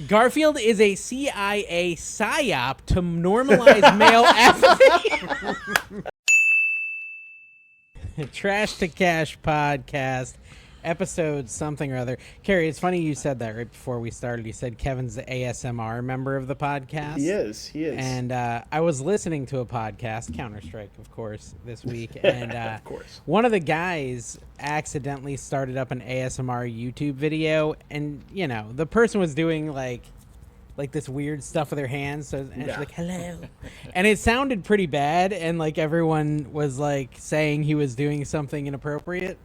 Garfield is a CIA psyop to normalize male apathy. Trash to Cash podcast, episode something or other. Carrie, it's funny you said that right before we started. You said Kevin's the ASMR member of the podcast. He is. And I was listening to a podcast, Counter-Strike, of course, this week. And of course. One of the guys accidentally started up an ASMR YouTube video. And, you know, the person was doing like this weird stuff with their hands. So and it's like, hello. And it sounded pretty bad. And like everyone was like saying he was doing something inappropriate.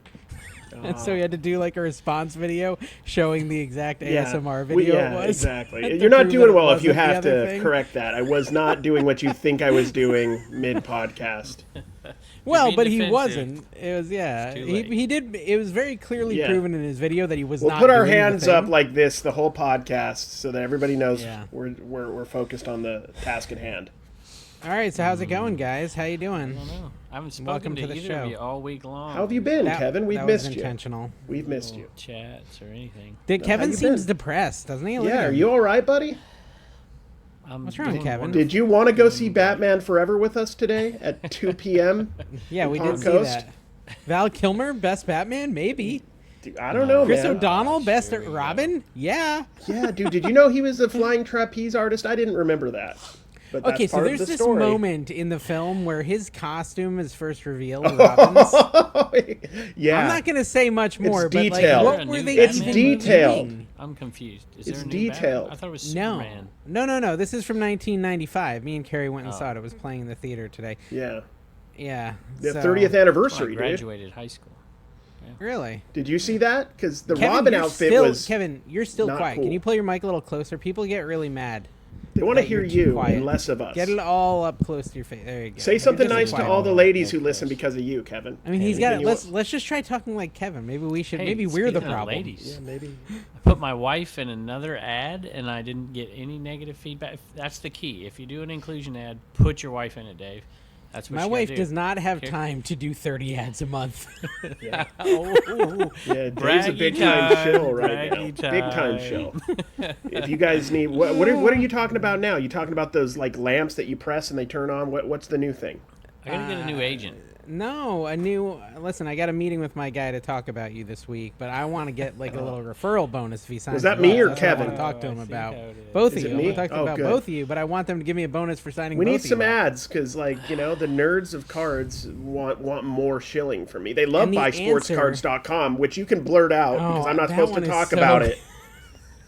And so he had to do like a response video showing the exact ASMR video it was. Exactly. You're not doing well if you have to correct that. I was not doing what you think I was doing mid-podcast. Well, but he wasn't. It was, he did. It was very clearly proven in his video that he was not. We'll put our hands up like this the whole podcast so that everybody knows we're focused on the task at hand. All right, so how's it going, guys? How you doing? I don't know. I haven't spoken to either of you all week long. How have you been, Kevin? We've missed you. Intentional. We've missed you. Chats or anything. Kevin seems depressed, doesn't he? Yeah, are you all right, buddy? What's wrong, Kevin? Did you want to go see Batman Forever with us today at 2 p.m.? Yeah, we did see that. Val Kilmer, best Batman? Maybe. Dude, I don't know, Chris man. O'Donnell, best Robin? Yeah. Yeah, dude, did you know he was a flying trapeze artist? I didn't remember that. But okay, so there's this story. Moment in the film where his costume is first revealed. Robin's. Yeah, I'm not going to say much more. It's but detailed. like, what were they It's even detailed. doing? I'm confused. Is it's there a detailed. Batman? I thought it was Superman. No. This is from 1995. Me and Carrie went and saw it. It was playing in the theater today. Yeah. Yeah. The 30th anniversary, I graduated high school. Yeah. Really? Did you see that? Because the Kevin, Robin outfit was Kevin, you're still quiet. Cool. Can you pull your mic a little closer? People get really mad. They want to hear you and less of us. Get it all up close to your face. There you go. Say something nice to all the ladies who listen because of you, Kevin. I mean, he's got. Let's just try talking like Kevin. Maybe we should. Maybe we're the problem. Ladies. Yeah, maybe. I put my wife in another ad, and I didn't get any negative feedback. That's the key. If you do an inclusion ad, put your wife in it, Dave. That's what my wife does not have time to do 30 ads a month. Yeah, Dave's a big time shill right now. Big time shill. If you guys need, what are you talking about now? You talking about those like lamps that you press and they turn on? What's the new thing? I gotta get a new agent. No, listen, I got a meeting with my guy to talk about you this week, but I want to get like a little referral bonus if he signs. Was that me or I Kevin? want to talk to him about both of you. I want to talk to him about both of you, but I want them to give me a bonus for signing. We need some ads because, like, you know, the nerds of cards want more shilling from me. They love buysportscards.com, which you can blurt out because I'm not supposed to talk about it.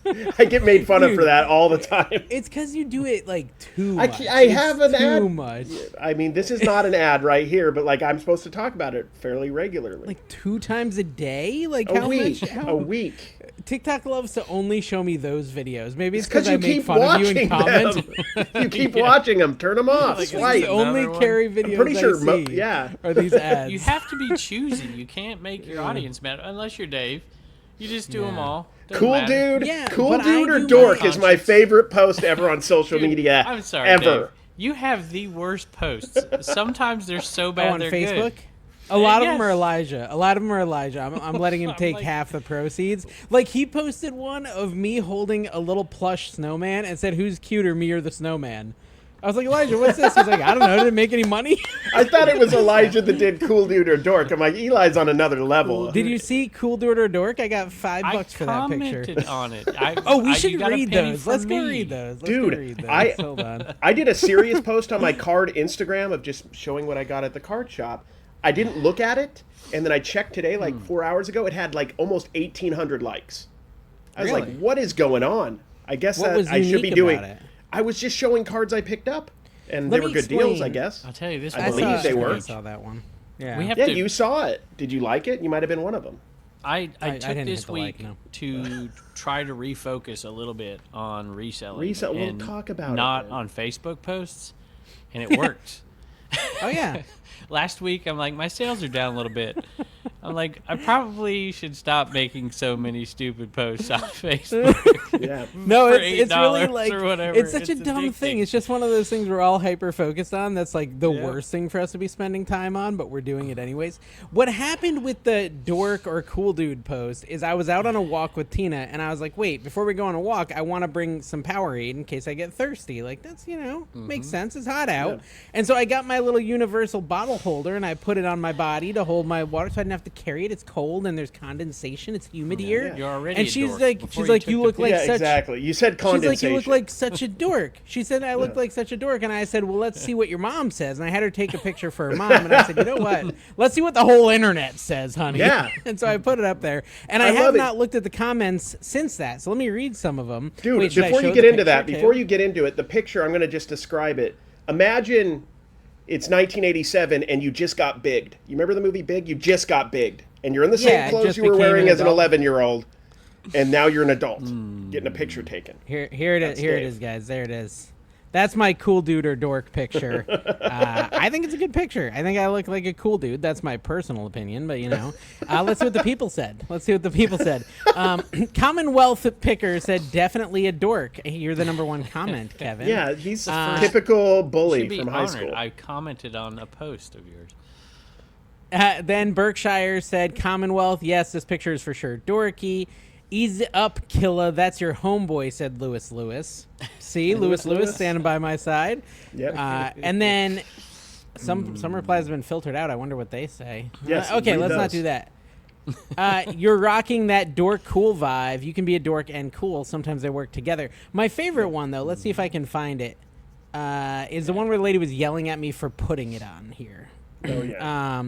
I get made fun of for that all the time. It's because you do it like too much. I have an ad. Too much. I mean, this is not an ad right here, but like I'm supposed to talk about it fairly regularly. Like 2 times a day? Like a week. A week. TikTok loves to only show me those videos. Maybe it's because I make fun of you and comment. You keep watching them. Turn them off. Like, the only Carrie videos I'm pretty sure I see are these ads. You have to be choosy. You can't make your audience mad unless you're Dave. You just do them all. Cool dude or dork is my favorite post ever on social media. I'm sorry, ever. Dave. You have the worst posts. Sometimes they're so bad on they're Facebook? good. A lot of them are Elijah. I'm letting him take half the proceeds. Like, he posted one of me holding a little plush snowman and said, "Who's cuter, me or the snowman?" I was like, "Elijah, what's this?" He's like, "I don't know. Did it make any money?" I thought it was Elijah that did Cool Dude or Dork. I'm like, Eli's on another level. Did you see Cool Dude or Dork? I got $5 for that picture. I commented on it. We should read those. Let's go read those. Dude, I did a serious post on my card Instagram of just showing what I got at the card shop. I didn't look at it, and then I checked today, like 4 hours ago. It had like almost 1,800 likes. I was like, what is going on? I guess that I should be doing it. I was just showing cards I picked up, and they were good deals, I guess. I'll tell you this. I believe they were. I saw that one. Yeah, you saw it. Did you like it? You might have been one of them. I took this week to try to refocus a little bit on reselling. We'll talk about not on Facebook posts, and it worked. Oh yeah. Last week, I'm like, my sales are down a little bit. I'm like, I probably should stop making so many stupid posts on Facebook. Yeah. No, for it's really $8 like or whatever. it's such a dumb addicting. thing. It's just one of those things we're all hyper focused on. That's like the worst thing for us to be spending time on, but we're doing it anyways. What happened with the dork or cool dude post is I was out on a walk with Tina, and I was like, wait, before we go on a walk, I want to bring some Powerade in case I get thirsty. Like that's makes sense. It's hot out, and so I got my little universal bottle holder and I put it on my body to hold my water, so I didn't have to carry it. It's cold and there's condensation. It's humid here. You're already and a she's dork like, before you look like Yeah, such. exactly. You said She's condensation. like, you look like such a dork. She said, I look like such a dork. And I said, well, let's see what your mom says. And I had her take a picture for her mom. And I said, you know what? Let's see what the whole internet says, honey. Yeah. And so I put it up there. And I love have it. not looked at the comments since that. So let me read some of them. Dude, Wait, should I before show you the get into picture, that, too? before you get into it, the picture, I'm going to just describe it. Imagine it's 1987 and you just got bigged. You remember the movie Big? You just got bigged. And you're in the same Yeah, clothes just you were became wearing an as an adult. 11-year-old. And now you're an adult getting a picture taken. Here it is. That's Here it Dave. is, guys. There it is. That's my cool dude or dork picture. I think it's a good picture. I think I look like a cool dude. That's my personal opinion, but let's see what the people said. Commonwealth Picker said definitely a dork. You're the number one comment, Kevin. Yeah, he's a typical bully Should be from high honored. school. I commented on a post of yours. Then Berkshire said Commonwealth. Yes, this picture is for sure dorky. Ease up, Killa. That's your homeboy, said Lewis. See, Lewis standing by my side. Yep. And then some replies have been filtered out. I wonder what they say. Yes, Okay, read let's not those. do that. You're rocking that dork cool vibe. You can be a dork and cool. Sometimes they work together. My favorite one, though, let's see if I can find it, is the one where the lady was yelling at me for putting it on here. Oh, yeah.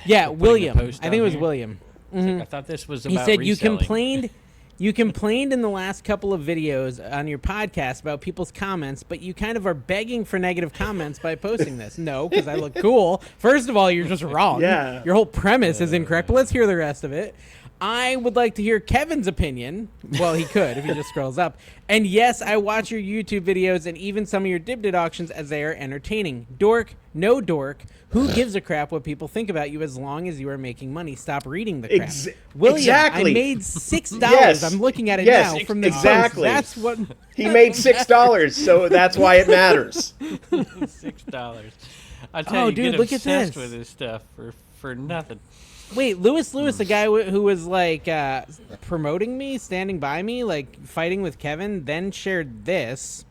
Yeah, William. post I think it on was here? William. I thought this was He about said reselling. you complained in the last couple of videos on your podcast about people's comments, but you kind of are begging for negative comments by posting this. No, because I look cool. First of all, you're just wrong. Yeah. Your whole premise is incorrect, but let's hear the rest of it. I would like to hear Kevin's opinion. Well, he could if he just scrolls up. And yes, I watch your YouTube videos and even some of your Dibdit auctions as they are entertaining. Dork, no dork. Who gives a crap what people think about you as long as you are making money? Stop reading the crap. William, exactly. I made $6. Yes. I'm looking at it Yes, now from the exactly. post. That's what He made $6, so that's why it matters. $6. I tell Oh, you, dude, get look at obsessed this. with this stuff for nothing. Wait, Lewis, the guy who was like promoting me, standing by me, like fighting with Kevin, then shared this.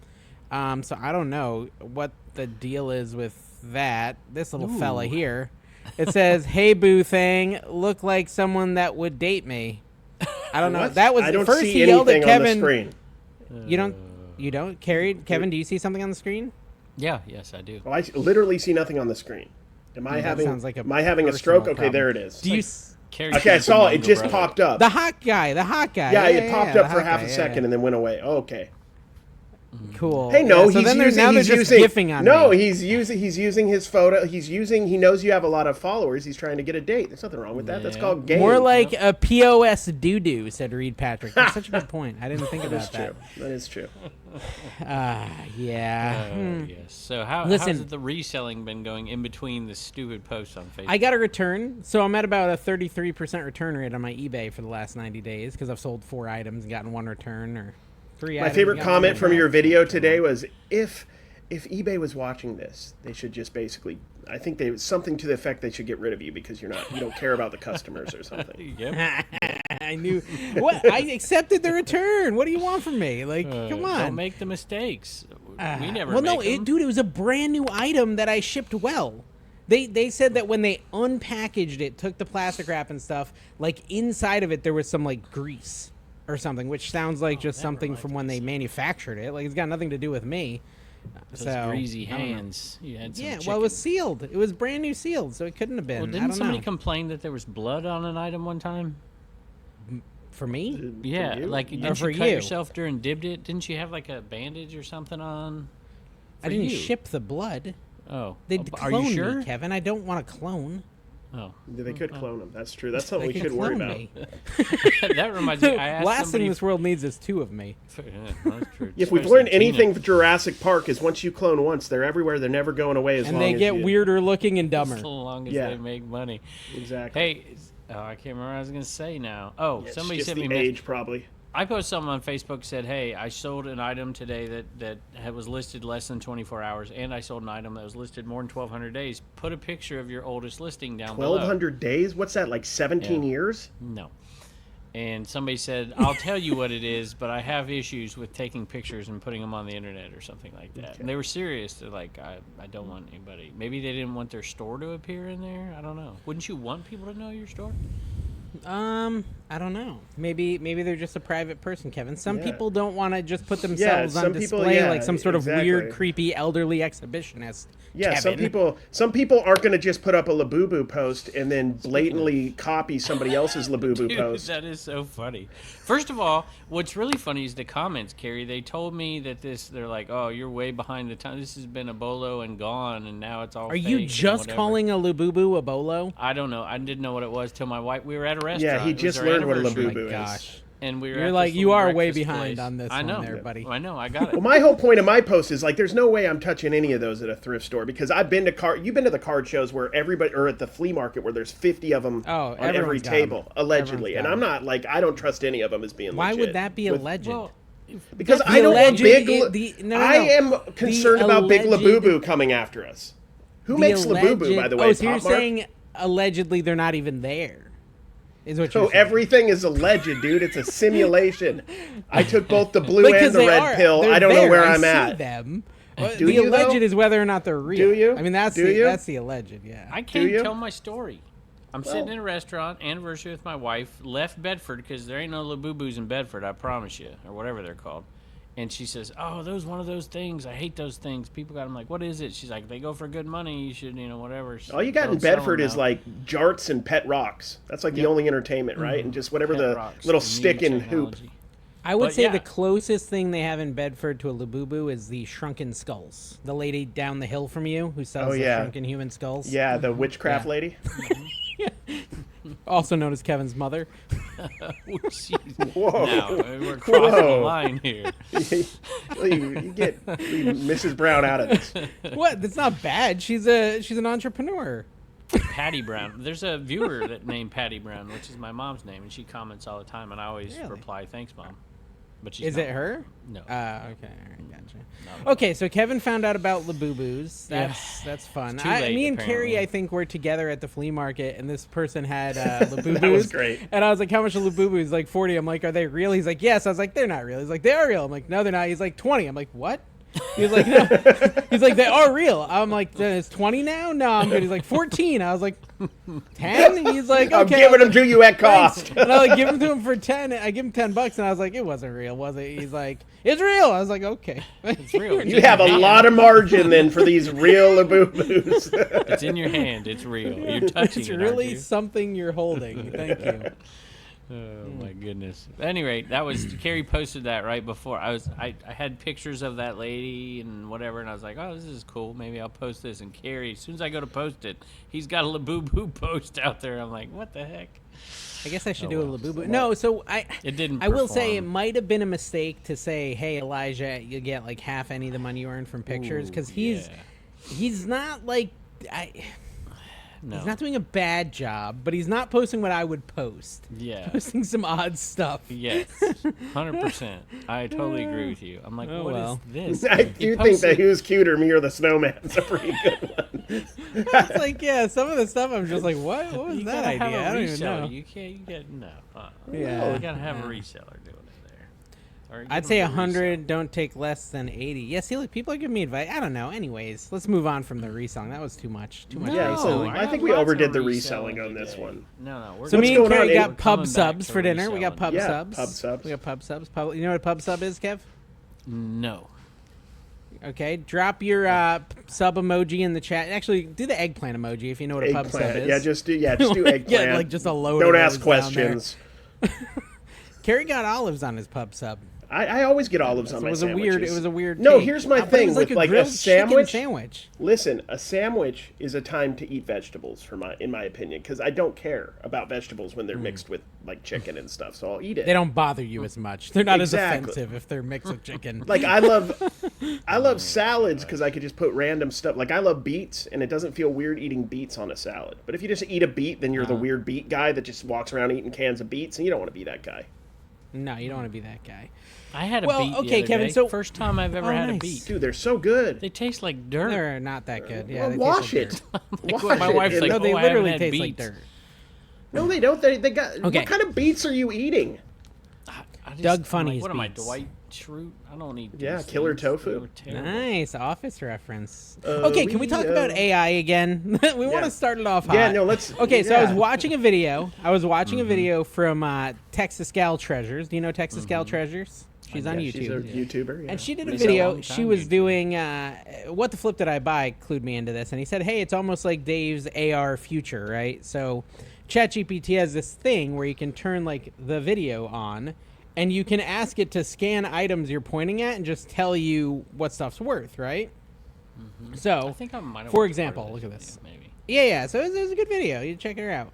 So I don't know what the deal is with that. This little fella here. It says, "Hey boo thing, look like someone that would date me." I don't know. What? That was I don't first see he yelled at anything on the Kevin. screen. You don't carry Kevin. Do you see something on the screen? Yeah, yes, I do. Oh, I literally see nothing on the screen. Am I having? sounds like a am I having a stroke? personal Okay, there it problem. is. Do you? Okay, I saw it. It just popped up. The hot guy. Yeah, it popped up the for hot half guy, a yeah, second yeah. and then went away. Oh, okay. Cool. Hey, no, Yeah, so he's then using. now He's they're just using. gifting on No, me. he's using his photo. He knows you have a lot of followers. He's trying to get a date. There's nothing wrong with that. That's Yeah. called game. More like a POS doo-doo, said Reed Patrick. That's such a good point. I didn't think That's about true. That is true. that. Yeah. Yes. So how's Listen. the reselling been going in between the stupid posts on Facebook? I got a return, so I'm at about a 33% return rate on my eBay for the last 90 days because I've sold 4 items and gotten 1 return or 3 My items. favorite and gotten comment 1 from return. your video today was if eBay was watching this, they should just basically. I think something to the effect they should get rid of you because you don't care about the customers or something. Yep. I knew. What? I accepted the return. What do you want from me? Like, come on. Don't make the mistakes. We never Well, make no, them. dude, it was a brand new item that I shipped well. They said that when they unpackaged it, took the plastic wrap and stuff, like inside of it there was some like grease or something, which sounds like just something from when they manufactured it. Like it's got nothing to do with me. Those So greasy I don't know. hands. You had some Yeah, chicken. well, it was sealed. It was brand new sealed, so it couldn't have been. Well, I didn't don't somebody know. complain that there was blood on an item one time? For me? Yeah, you? like Or didn't for you cut you? yourself during Dibbed It? Didn't you have like a bandage or something on? I For didn't you. ship the blood. Oh, They'd are clone you sure? me, Kevin. I don't want to clone. Oh, They could clone them. That's true. That's something They we could should worry clone about. me. that reminds me. I asked Last thing somebody. this world needs is 2 of me. Yeah, that's true. If we've Especially learned Tina. anything from Jurassic Park is once you clone once, they're everywhere. They're never going away as And long they as get you. weirder looking and dumber. as long as Yeah. they make money. Exactly. Hey, Oh, I can't remember what I was gonna say now. Oh, It's somebody just sent the me. age, probably. I posted something on Facebook, said, "Hey, I sold an item today that was listed less than 24 hours, and I sold an item that was listed more than 1,200 days. Put a picture of your oldest listing down below." 1,200 days? What's that? Like 17 years? No. And somebody said, "I'll tell you what it is, but I have issues with taking pictures and putting them on the internet or something like that." Okay. And they were serious. They're like, I don't want anybody. Maybe they didn't want their store to appear in there. I don't know. Wouldn't you want people to know your store? I don't know. Maybe they're just a private person, Kevin. Some Yeah. people don't want to just put themselves some on people- display yeah, like some sort of exactly. weird, creepy, elderly exhibitionist. Yeah, Kevin. some people aren't going to just put up a Labubu post and then blatantly copy somebody else's Labubu Dude, post. that is so funny. First of all, what's really funny is the comments, Carrie. They told me that they're like, "Oh, you're way behind the time. This has been a bolo and gone, and now it's all Are fake you and just whatever." calling a Labubu a bolo? I don't know. I didn't know what it was till my wife. We were at a restaurant. Yeah, he It was just our learned what a anniversary. Labubu is. Gosh. And we were You're at like, this you little are way breakfast behind place. on this I one know, there, buddy. I know. I got it. Well, my whole point of my post is like, there's no way I'm touching any of those at a thrift store because I've been to you've been to the card shows where everybody, or at the flea market where there's 50 of them on every everyone's got table, 'em. allegedly. And Everyone's got I'm not like, I don't trust any of them as being Why legit. would that be alleged? Well, Because The I don't want alleged- big. no, I am concerned about big alleged- Labubu coming after us. Who makes Labubu, by the way? Oh, so you're Pop Mart? saying allegedly they're not even there? Is what So you're saying? everything is alleged, dude. It's a simulation. I took both the blue Because and the they red are- pill. they're I don't know there. where I I'm see at. them. Do The you, alleged though? is whether or not they're real. Do you? I mean, that's Do you? that's the alleged. Yeah. I can't you? tell my story. I'm sitting in a restaurant, anniversary with my wife, left Bedford because there ain't no Labubus in Bedford, I promise you, or whatever they're called. And she says, "Oh, those one of those things. I hate those things. People got them." Like, "What is it?" She's like, "They go for good money. You should, whatever." All you got in Don't sell Bedford them is now. like jarts and pet rocks. That's like the only entertainment, right? And just whatever Pet the rocks, little the new stick and hoop. technology. I would But say yeah. the closest thing they have in Bedford to a Labubu is the Shrunken Skulls. The lady down the hill from you who sells Oh, yeah. the shrunken human skulls. Yeah, the witchcraft Yeah. lady. Also known as Kevin's mother. Whoa. Now, we're crossing the Whoa. line here. you get leave Mrs. Brown out of this. What? That's not bad. She's an entrepreneur. Patty Brown. There's a viewer that named Patty Brown, which is my mom's name, and she comments all the time, and I always Really? reply, "Thanks, Mom." But she's Is not it her? No. Okay, all right, gotcha. No. Okay, so Kevin found out about Labubus. Yeah. That's fun. It's too late, Me and apparently. Carrie, I think, were together at the flea market, and this person had Labubus. That was great. And I was like, "How much are Labubus?" He's like, 40. I'm like, "Are they real?" He's like, "Yes." I was like, "They're not real." He's like, "They are real." I'm like, "No, they're not." He's like, 20. I'm like, "What?" He's like, "No." He's like, "They are real." I'm like, "Then it's 20 now?" No, I'm good. He's like, 14. I was like, 10? He's like, "Okay." I'm giving them to you at Thanks. cost. And I like give them to him for 10. I give him $10, and I was like, "It wasn't real, was it?" He's like, "It's real." I was like, "Okay." It's real. It's You in have a your hand. lot of margin then for these real Labubus. It's in your hand. It's real. You're touching It's it. really aren't you? something you're holding. Thank you. Oh my goodness. At any rate, that was Carrie posted that right before I had pictures of that lady and whatever, and I was like, "Oh, this is cool. Maybe I'll post this." And Carrie, as soon as I go to post it, he's got a Labubu post out there. I'm like, "What the heck?" I guess I should Oh, do well. a Labubu. No, so It didn't. I will say it perform. might have been a mistake to say, "Hey, Elijah, you get like half any of the money you earn from pictures," because he's not like No. he's not doing a bad job, but he's not posting what I would post. Yeah. Posting some odd stuff. Yes, 100%. I totally agree with you. I'm like, Oh, what is well. this? I do think that Who's Cuter, Me or the Snowman's a pretty good one. It's like, yeah, some of the stuff I'm just like, what was You that gotta idea? have I a don't even reseller. know. You can't. You get no. Yeah. You gotta have a reseller doing it there. Or give I'd them say a 100. Don't take less than 80. Yeah, see, look, people are giving me advice. I don't know. Anyways, let's move on from the reselling. That was too much. Too much No, Yeah, reselling. so I think we got lots overdid of the reselling reselling on this today. one. No. We're So What's me and going on, Carrie Abe? got pub Coming back subs to for dinner. We got reselling. pub Yeah, subs. pub subs. We got pub subs. You know what a pub sub is, Kev? No. Okay, drop your sub emoji in the chat. Actually, do the eggplant emoji if you know what a pub sub Eggplant. is. Yeah, just do eggplant. Get like just a load. Don't of ask those down there. questions. Carrie got olives on his pub sub. I always get olives on my sandwiches. It was a weird. No, take. here's my But it thing was with like a grilled chicken sandwich. Listen, a sandwich is a time to eat vegetables, in my opinion, because I don't care about vegetables when they're mixed with like chicken and stuff. So I'll eat it. They don't bother you as much. They're not Exactly. as offensive if they're mixed with chicken. Like I love salads because I could just put random stuff. Like I love beets, and it doesn't feel weird eating beets on a salad. But if you just eat a beet, then you're the weird beet guy that just walks around eating cans of beets, and you don't want to be that guy. No, you don't want to be that guy. I had a beet the other Kevin. day. So first time I've ever had a nice. beet. Dude, they're so good. They taste like dirt. They're not that good. Yeah, Well, they wash taste it. like Wash My it. wife's like, No, they I literally haven't had taste like beets. dirt. No, they don't. They got. Okay. What kind of beets are you eating? Doug Funny's What am I, beets. Dwight Schrute? I don't eat. Yeah, these Killer things. Tofu. They were terrible. Nice Office reference. Okay, can we talk about AI again? We want to start it off hot. Yeah, no, let's. Okay, so I was yeah. watching a video. A video from Texas Gal Treasures. Do you know Texas Gal Treasures? She's on Yeah, YouTube. she's a YouTuber. Yeah. And she did a Been a video. long She time was YouTuber. doing what the flip did I buy? Clued me into this, and he said, "Hey, it's almost like Dave's AR future, right?" So, ChatGPT has this thing where you can turn like the video on, and you can ask it to scan items you're pointing at and just tell you what stuff's worth, right? So, I think I might have for watched example, part of look at this this. video, maybe. Yeah. So it was a good video. You check her out.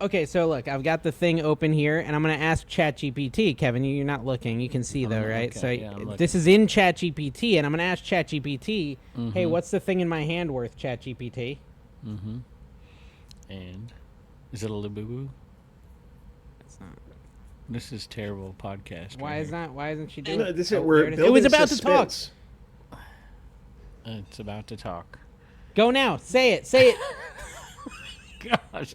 Okay, so look, I've got the thing open here, and I'm going to ask ChatGPT. Kevin, you're not looking. You can see, though, right? okay. So Yeah, I'm this is in ChatGPT, and I'm going to ask ChatGPT, hey, what's the thing in my hand worth, ChatGPT? And is it a Labubu? It's not. This is terrible podcast. Why isn't she doing No, it? this is, Oh, we're there it is. It building was about suspense. to talk. It's about to talk. Go now. Say it. Say it. Gosh,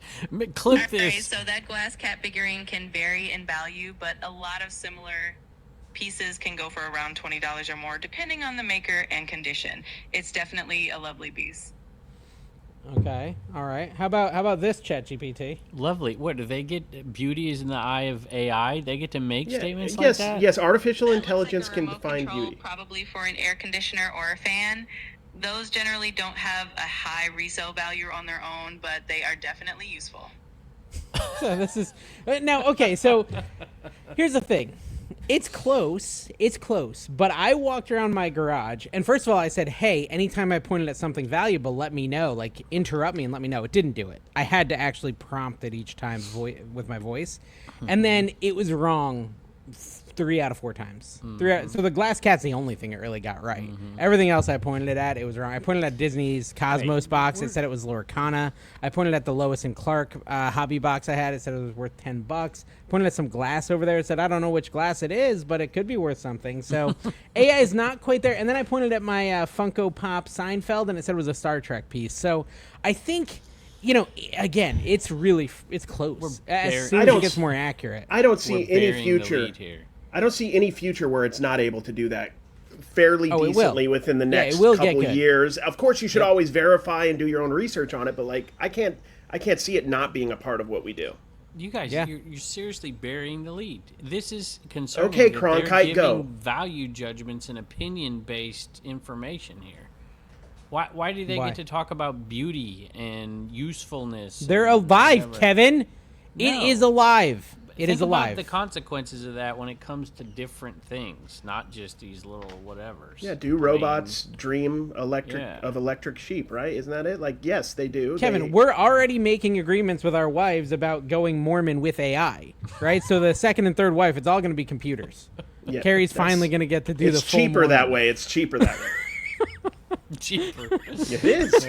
clip Alright, this. so that glass cat figurine can vary in value, but a lot of similar pieces can go for around $20 or more, depending on the maker and condition. It's definitely a lovely piece. Okay. All right. How about this, ChatGPT? Lovely. What do they get? Beauty is in the eye of AI. They get to make statements yes, like that. yes. Artificial That looks intelligence like a can remote define control, beauty. probably for an air conditioner or a fan. Those generally don't have a high resale value on their own, but they are definitely useful. So this is now okay. So here's the thing. It's close. But I walked around my garage, and first of all, I said, "Hey, anytime I pointed at something valuable, let me know. Like, interrupt me and let me know." It didn't do it. I had to actually prompt it each time with my voice, and then it was wrong 3 out of 4 times. So the glass cat's the only thing it really got right. Everything else I pointed it at, it was wrong. I pointed at Disney's Cosmos box. It said it was Lorcana. I pointed at the Lois and Clark hobby box I had. It said it was worth $10. Pointed at some glass over there. It said, I don't know which glass it is, but it could be worth something. So AI is not quite there. And then I pointed at my Funko Pop Seinfeld, and it said it was a Star Trek piece. So I think... again, it's close. As soon as it gets more accurate. I don't see We're any burying the future. lead here. I don't see any future where it's not able to do that fairly Oh, it will. decently within the next it will get couple good. years. Of course, you should always verify and do your own research on it, but like I can't see it not being a part of what we do. You guys, Yeah. you're seriously burying the lead. This is concerning. Okay, that Cronkite, they're giving go. value judgments and opinion-based information here. Why do they Why? get to talk about beauty and usefulness? They're and alive, whatever? Kevin. No. It is alive. It is Think about alive. the consequences of that when it comes to different things, not just these little whatevers. Yeah, do robots dream Yeah. of electric sheep, right? Isn't that it? Like, yes, they do. Kevin, we're already making agreements with our wives about going Mormon with AI, right? So the second and third wife, it's all going to be computers. Yeah, Carrie's that's- finally going to get to do the It's full cheaper Mormon. that way. It's cheaper that way. cheaper. It is.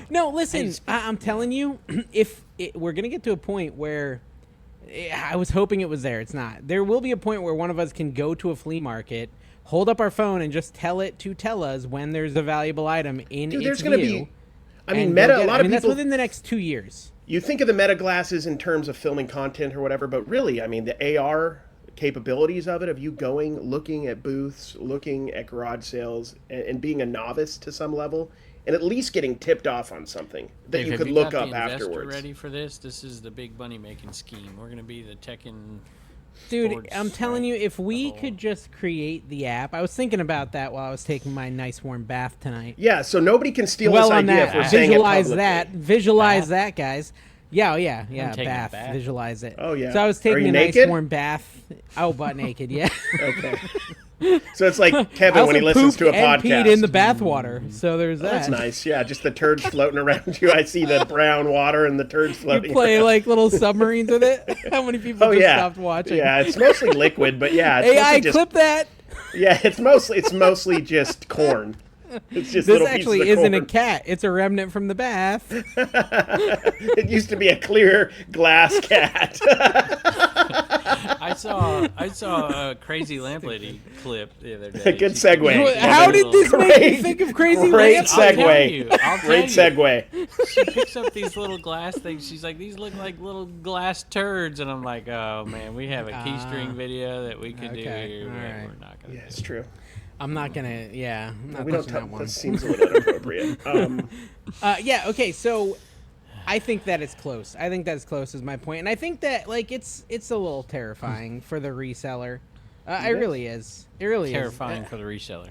No, listen, I'm telling you, we're going to get to a point where I was hoping it was there. It's not. There will be a point where one of us can go to a flea market, hold up our phone, and just tell it to tell us when there's a valuable item in Dude, its there's going to view. be. I mean, and Meta. go A get it. lot I of mean, that's people. within the next 2 years. You think of the Meta glasses in terms of filming content or whatever, but really, I mean, the AR capabilities of it, of you going, looking at booths, looking at garage sales, and being a novice to some level, and at least getting tipped off on something that Dave, you have could look got up the investor afterwards. ready for this? This is the big money making scheme. We're going to be the Tekken. Dude, Forge, I'm telling right? you, if we whole- could just create the app, I was thinking about that while I was taking my nice warm bath tonight. Yeah, so nobody can steal Well, this on idea that, if we're saying it visualize publicly. that, visualize that, guys. Yeah. taking a Bath. bath. Visualize it. Oh, yeah. So I was Are taking you a naked? nice warm bath. Oh, butt naked. Yeah. Okay. So it's like I Kevin also when he listens to a pooped and podcast. peed in the bath water. So there's that. That's nice. Yeah, just the turds floating around you. I see the brown water and the turds floating. You play around. like little submarines with it. How many people just stopped watching? Yeah, it's mostly liquid, but yeah, it's AI, mostly just, clip that. Yeah, it's mostly just corn. It's just This little actually pieces of isn't a corn. cat. It's a remnant from the bath. It used to be a clear glass cat. I saw a crazy lamp lady clip the other day. Good segue. How did this make you Great- think of crazy Great lamp? I'll tell segue. you, I'll tell Great you. segue. She picks up these little glass things. She's like, these look like little glass turds, and I'm like, oh man, we have a keystring video that we could do okay, here, but alright. we're not gonna. Yeah, it's true. I'm not gonna. Yeah, I'm not We don't. touching that one. That seems a little inappropriate. Yeah. Okay. So, I think that it's close. I think that's close is my point, and I think that like it's a little terrifying for the reseller. It really is. It really Terrifying is. for the reseller.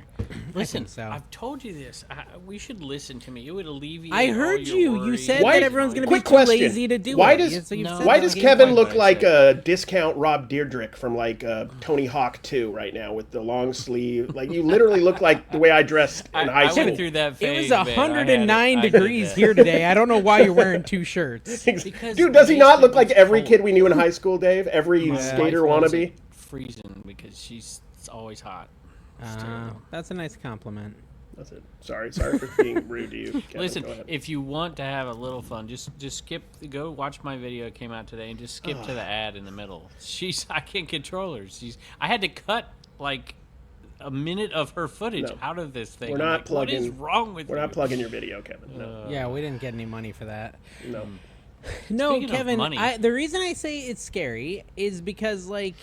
Listen, so. I've told you this. We should listen to me. It would alleviate. I all heard your you. You worries. said Why- that everyone's gonna be quick too question. lazy to do Why it. does- So you've No. said Why that does like Kevin 8 look times. like a discount Rob Dyrdek from like Tony Hawk 2 right now with the long sleeve? Like you literally look like the way I dressed in high I school. went through that It phase. was man. I had 109 it. I did degrees that. here today. I don't know why you're wearing 2 shirts. Because Dude, does he not look like basically every it's kid cold. we knew in high school, Dave? Every My skater wife loves wannabe? it freezing because she's always hot. That's a nice compliment. That's it. Sorry for being rude to you. Kevin. Listen, Go ahead. if you want to have a little fun, just skip. Go watch my video. It came out today, and just skip to the ad in the middle. I can't control her. I had to cut like a minute of her footage No. out of this thing. We're I'm not like, plugging. What is wrong with We're you? not plugging your video, Kevin. No. Yeah, we didn't get any money for that. No. No, Speaking of Kevin. money- The reason I say it's scary is because like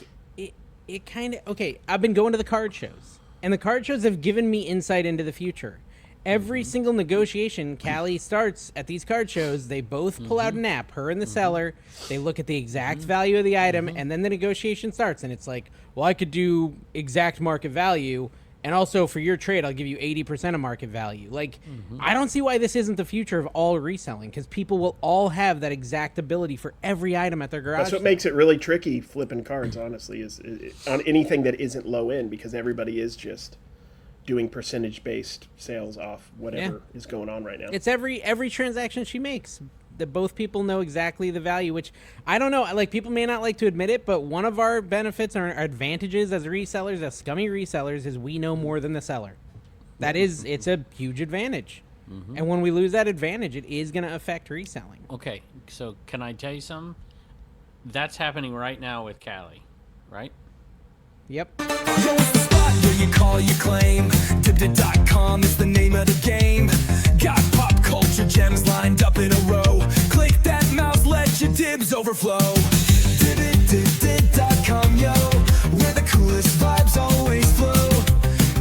it kind of I've been going to the card shows, and the card shows have given me insight into the future. Every single negotiation Callie starts at these card shows, they both pull out an app, her and the seller. They look at the exact value of the item, and then the negotiation starts. And it's like, well, I could do exact market value, and also for your trade, I'll give you 80% of market value. Like, I don't see why this isn't the future of all reselling, because people will all have that exact ability for every item at their garage. That's what makes it really tricky flipping cards, honestly, is on anything that isn't low end, because everybody is just doing percentage-based sales off whatever is going on right now. It's every transaction she makes that both people know exactly the value, which I don't know. Like, people may not like to admit it, but one of our benefits or advantages as resellers, as scummy resellers, is we know more than the seller. It's a huge advantage. And when we lose that advantage, it is going to affect reselling. Okay, so can I tell you something? That's happening right now with Callie, right? Yep. Yo, it's the spot where you call, you claim. Dibdit.com is the name of the game. Got pop culture gems lined up in a row. Click that mouse, let your dibs overflow. Dibdit.com, yo, where the coolest vibes always flow.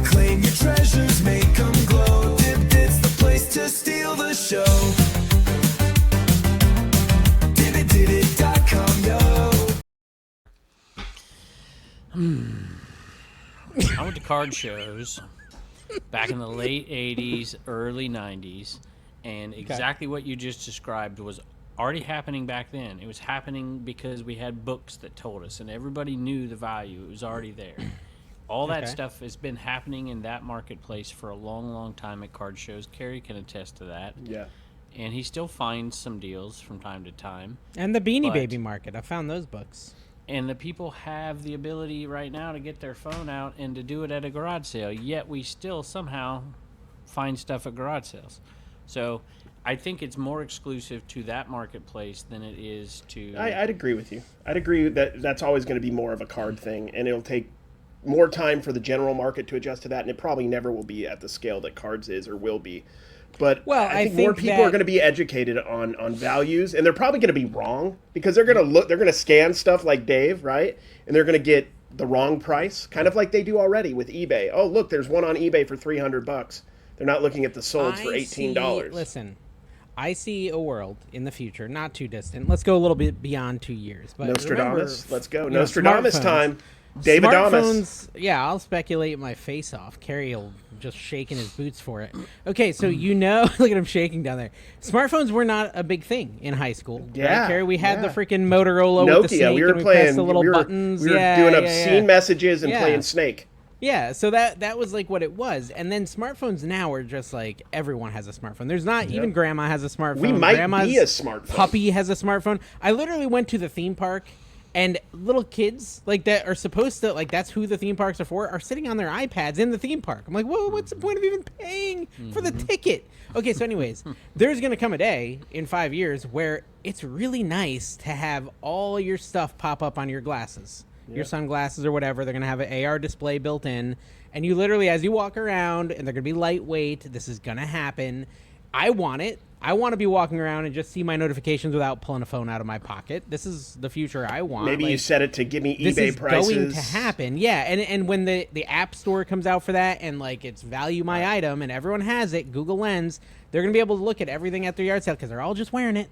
Claim your treasures, make them glow. Dibdit's the place to steal the show. Dibdit.com, yo. I went to card shows back in the late 80s, early 90s, and exactly what you just described was already happening back then. It was happening because we had books that told us, and everybody knew the value. It was already there. All that stuff has been happening in that marketplace for a long, long time at card shows. Kerry can attest to that. Yeah. And he still finds some deals from time to time. And the Beanie But- Baby market. I found those books. And the people have the ability right now to get their phone out and to do it at a garage sale, yet we still somehow find stuff at garage sales. So I think it's more exclusive to that marketplace than it is to... I'd agree with you. I'd agree that that's always going to be more of a card thing, and it'll take more time for the general market to adjust to that, and it probably never will be at the scale that cards is or will be. But Well, I think more people are going to be educated on values, and they're probably going to be wrong because they're going to scan stuff like Dave, right? And they're going to get the wrong price, kind of like they do already with eBay. Oh, look, there's one on eBay for $300. They're not looking at the solds for $18. Listen, I see a world in the future, not too distant. Let's go a little bit beyond 2 years. But Nostradamus, remember, let's go. you know, Nostradamus smartphones. time. David Damas. Smartphones, yeah, I'll speculate my face off. Carrie will just shaking his boots for it. Okay, so look at him shaking down there. Smartphones were not a big thing in high school. Yeah, right, Carrie? We had the yeah. freaking Motorola Nokia. with the snake, We were and we playing pressed the little buttons. We were doing obscene messages and playing Snake. Yeah, so that was like what it was. And then smartphones now are just like everyone has a smartphone. There's not even grandma has a smartphone. We might Grandma's be a smartphone. puppy has a smartphone. I literally went to the theme park, and little kids like that are supposed to, like, that's who the theme parks are for, are sitting on their iPads in the theme park. I'm like, whoa, what's the point of even paying for the ticket? Okay, so anyways, there's going to come a day in 5 years where it's really nice to have all your stuff pop up on your glasses. Your sunglasses or whatever, they're going to have an AR display built in, and you literally, as you walk around, and they're going to be lightweight, this is going to happen. I want it. I want to be walking around and just see my notifications without pulling a phone out of my pocket. This is the future I want. Maybe you set it to give me this eBay is prices. going to happen. Yeah, and when the App Store comes out for that, and like it's value my item, and everyone has it, Google Lens, they're going to be able to look at everything at their yard sale because they're all just wearing it.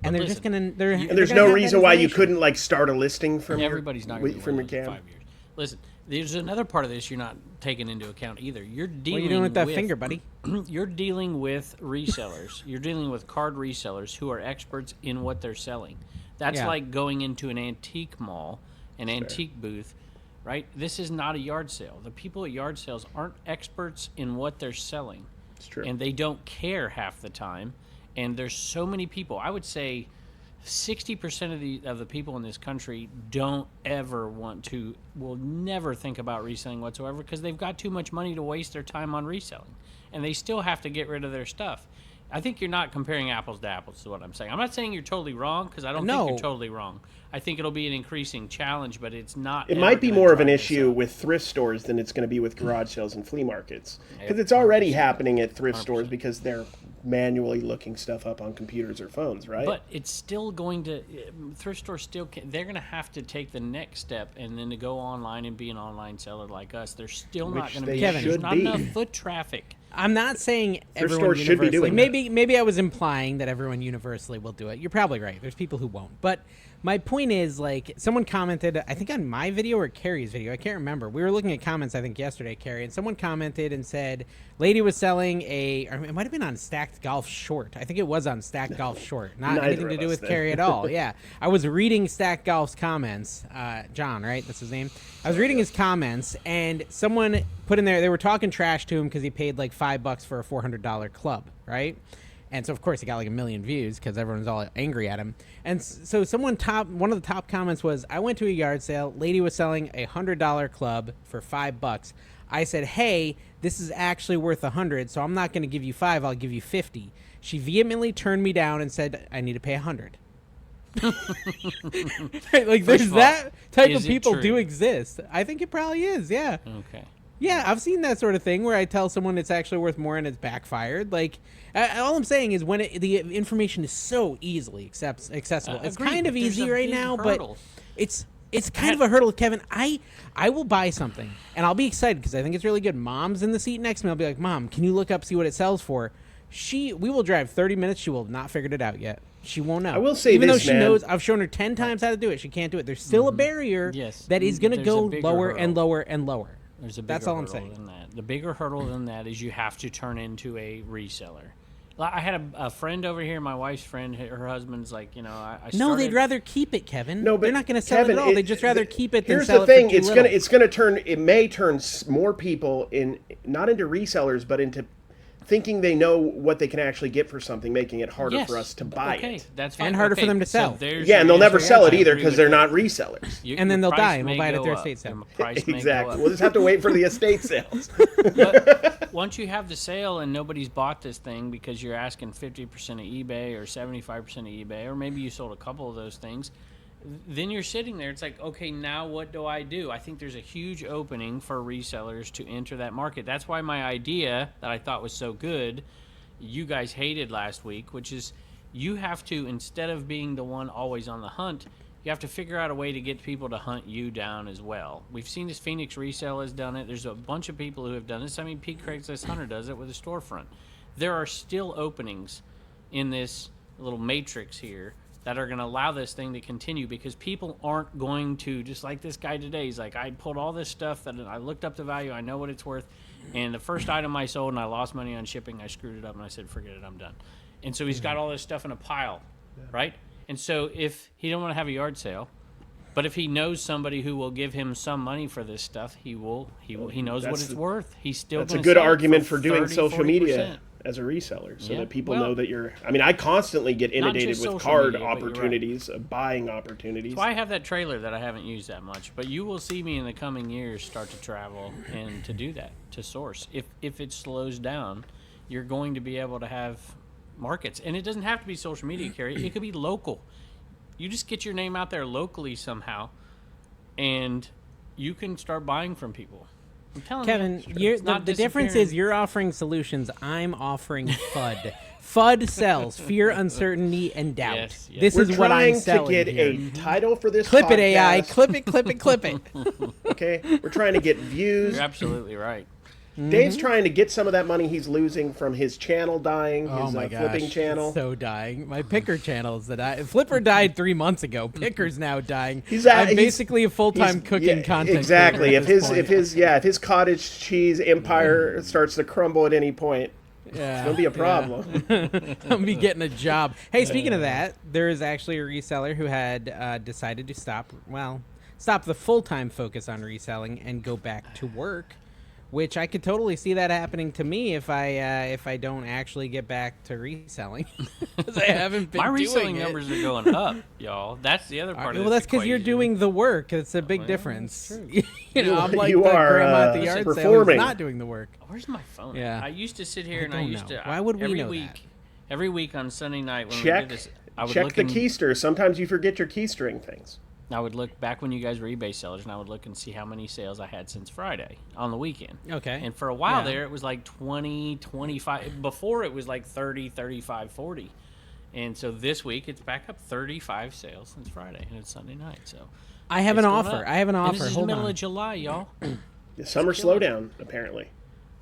And they're just going to... And there's no reason why you couldn't, like, start a listing from Everybody's not going to from your in cam. 5 years. Listen, there's another part of this you're not taking into account either. You're dealing What are you doing with that finger, buddy? You're dealing with resellers. You're dealing with card resellers who are experts in what they're selling. That's like going into an antique mall, an antique booth, right? This is not a yard sale. The people at yard sales aren't experts in what they're selling. It's true. And they don't care half the time. And there's so many people. I would say 60% of the people in this country don't ever will never think about reselling whatsoever because they've got too much money to waste their time on reselling. And they still have to get rid of their stuff. I think you're not comparing apples to apples is what I'm saying. I'm not saying you're totally wrong because I don't think you're totally wrong. I think it'll be an increasing challenge, but it's not. It might be more of an issue with thrift stores than it's going to be with garage sales and flea markets. Because it's already happening at thrift 100%. stores because they're manually looking stuff up on computers or phones, right? But it's still going to, thrift stores they're going to have to take the next step and then to go online and be an online seller like us. They're still not going to be. Kevin, There's not enough foot traffic. I'm not saying Thrift everyone stores should be universally. doing Maybe I was implying that everyone universally will do it. You're probably right. There's people who won't. But my point is, like, someone commented, I think on my video or Carrie's video, I can't remember. We were looking at comments, I think, yesterday, Carrie, and someone commented and said, lady was selling or it might have been on Stacked Golf Short. I think it was on Stacked Golf Short. Not anything to do with Carrie at all. Yeah. I was reading Stacked Golf's comments. John, right? That's his name. I was reading his comments, and someone put in there, they were talking trash to him because he paid like $5 for a $400 club, right? And so, of course, he got like 1 million views because everyone's all angry at him. And so one of the top comments was, I went to a yard sale. Lady was selling a $100 club for $5. I said, hey, this is actually worth 100, so I'm not going to give you 5. I'll give you 50. She vehemently turned me down and said, I need to pay 100. Like, there's that type of people do exist. I think it probably is, yeah. Okay. Yeah, I've seen that sort of thing where I tell someone it's actually worth more and it's backfired. Like, all I'm saying is when the information is so easily accessible. It's kind of easy right now, but it's kind of a hurdle, Kevin. I will buy something, and I'll be excited because I think it's really good. Mom's in the seat next to me. I'll be like, Mom, can you look up, see what it sells for? We will drive 30 minutes. She will not figured it out yet. She won't know. I will say even this, though she man. knows, I've shown her 10 times how to do it. She can't do it. There's still a barrier that is going to go lower and lower and lower. There's a bigger That's all I'm hurdle saying. than that. The bigger hurdle than that is you have to turn into a reseller. I had a friend over here, my wife's friend. Her husband's like, I started... No, they'd rather keep it, Kevin. No, but they're not going to sell Kevin, it at all. They'd just rather keep it than here's sell the thing. it for too little. It may turn more people not into resellers, but into thinking they know what they can actually get for something, making it harder for us to buy it. That's fine. And harder for them to sell. Yeah, and they'll never sell it either because they're not resellers. And then they'll die and we'll buy it at their estate sale. Exactly. We'll just have to wait for the estate sales. But once you have the sale and nobody's bought this thing because you're asking 50% of eBay or 75% of eBay, or maybe you sold a couple of those things, then you're sitting there. It's like, okay, now what do? I think there's a huge opening for resellers to enter that market. That's why my idea that I thought was so good, you guys hated last week, which is you have to, instead of being the one always on the hunt, you have to figure out a way to get people to hunt you down as well. We've seen this. Phoenix Resell has done it. There's a bunch of people who have done this. I mean, Pete Craigslist Hunter does it with a storefront. There are still openings in this little matrix here that are going to allow this thing to continue, because people aren't going to, just like this guy today. He's like, I pulled all this stuff that I looked up the value. I know what it's worth. And the first item I sold and I lost money on shipping, I screwed it up and I said, forget it, I'm done. And so he's got all this stuff in a pile, right? And so if he don't want to have a yard sale, but if he knows somebody who will give him some money for this stuff, he knows what it's worth. He's still That's a gonna good sell it argument for 30, doing social 40%. media as a reseller, so Yeah. that people Well, know that you're. I mean, I constantly get inundated just with social card media, but you're right. opportunities, buying opportunities. So I have that trailer that I haven't used that much, but you will see me in the coming years start to travel and to do that, to source. If it slows down, you're going to be able to have markets. And it doesn't have to be social media, Carrie. It could be local. You just get your name out there locally somehow, and you can start buying from people. I'm telling Kevin, you, the difference is you're offering solutions. I'm offering FUD. FUD sells fear, uncertainty, and doubt. Yes, yes. This We're is what I'm trying to selling get here. a title for this. Clip podcast. it, AI. Clip it, clip it, clip it. Okay, we're trying to get views. You're absolutely right. Dave's trying to get some of that money he's losing from his channel dying, his Oh my gosh, flipping channel. it's so dying. My picker channels that Flipper died 3 months ago. Picker's now dying. I'm He's- basically a full-time He's- cooking yeah, content. exactly. creator If at this his point. if his cottage cheese empire starts to crumble at any point, Yeah, it's gonna be a problem. I'll be getting a job. Hey, speaking of that, there is actually a reseller who had decided to stop the full-time focus on reselling and go back to work, which I could totally see that happening to me if I don't actually get back to reselling, because I haven't been My doing reselling it. numbers are going up, y'all. That's the other part of Well, this that's because you're equation. doing the work. It's a big Well, difference. that's You know, I'm like You the are, grandma at the yard sale performing. who's not doing the work. Where's my phone? Yeah. I used to sit here and I don't used know. to. Why would we every know week, that? Every week on Sunday night when we Check did this, I would check look the and, keister. Sometimes you forget your keystring things. I would look back when you guys were eBay sellers, and I would look and see how many sales I had since Friday on the weekend. Okay. And for a while Yeah. there, it was like 20, 25. Before it was like 30, 35, 40. And so this week, it's back up 35 sales since Friday, and it's Sunday night. So I have it's an going offer. up. I have an And offer. this is the Hold middle on. of July, y'all. The summer killing it. slowdown, apparently.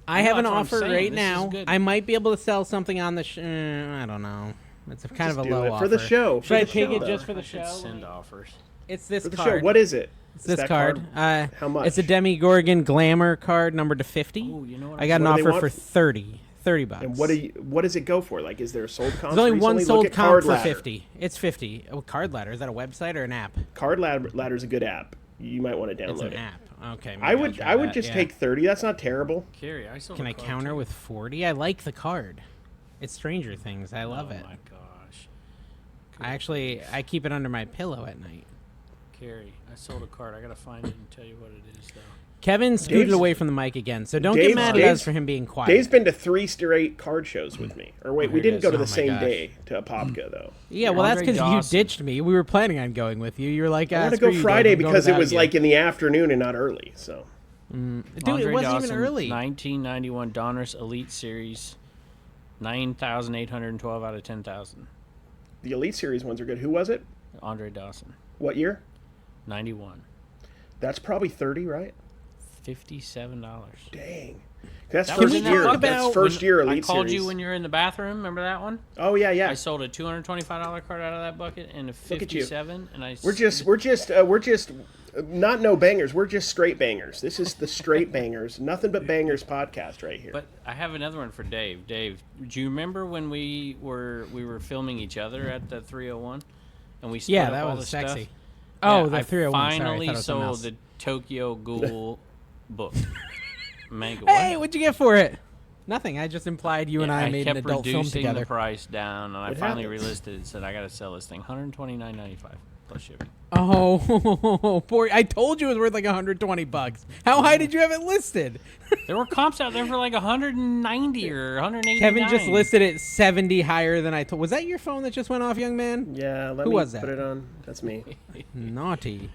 I have an that's what I'm offer saying. right This is now. good. I might be able to sell something on the. I don't know. It's kind Just of a do low it offer for the show. Should for I the take show, it though. just for the I should show? send offers. It's this For the card. show? What is it? It's Is this that card. How much? It's a Demigorgon Glamour card, numbered to 50. Ooh, you know what I got an What do they offer want? for 30. $30. And what does it go for? Like, is there a sold comp? There's only one recently? sold Look at comp Card for Ladder. 50. It's 50. Oh, Card Ladder. Is that a website or an app? Card Ladder is a good app. You might want to It's download an it. app. Okay. maybe I I'll would try I would that, just yeah. take 30. That's not terrible. Carrie, I sold Can a I card counter too. with 40? I like the card. It's Stranger Things. I love Oh it. my gosh. I keep it under my pillow at night. Carrie, I sold a card. I gotta find it and tell you what it is, though. Kevin scooted Dave's- away from the mic again, so don't Dave's- get mad at Dave's- us for him being quiet. Dave's been to 3 straight card shows with me. Or wait, we There it didn't go is. to Oh the my same gosh. day to Apopka though. Yeah, well, that's Andre because you Dawson. ditched me. We were planning on going with you. You were like, I ah, want to screw go you, Friday Dave, I'm going because it without was you. like in the afternoon and not early. So Dude, Andre it wasn't Dawson, even early. 1991 Donruss Elite Series, 9,812 out of 10,000. the Elite Series ones are good. Who was it? Andre Dawson, What year? 91, That's probably 30, right? $57. Dang. That's That first was in that year. bucket. That's first year Elite I called Series. you when you were in the bathroom. Remember that one? Oh yeah, yeah. I sold a $225 card out of that bucket and a Look at you. 57, and I. We're just not no bangers. We're just straight bangers. This is the straight bangers, nothing but bangers podcast right here. But I have another one for Dave. Dave, do you remember when we were filming each other at the 301, and we split Yeah, up that all was the sexy. Stuff? Oh, Yeah, the I 301. Sorry, I finally thought it was something sold else. the Tokyo Ghoul book. Manga. Hey, What? what'd you get for it? Nothing. I just implied you and I made an kept adult film reducing together. the price down, and I What finally happens? relisted it and said I got to sell this thing, $129.95 plus shipping. Oh, poor! I told you it was worth like $120. How high did you have it listed? There were comps out there for like 190 or 180. Kevin just listed it 70 higher than I told. Was that your phone that just went off, young man? yeah, let Who me was that? put it on. That's me. Naughty.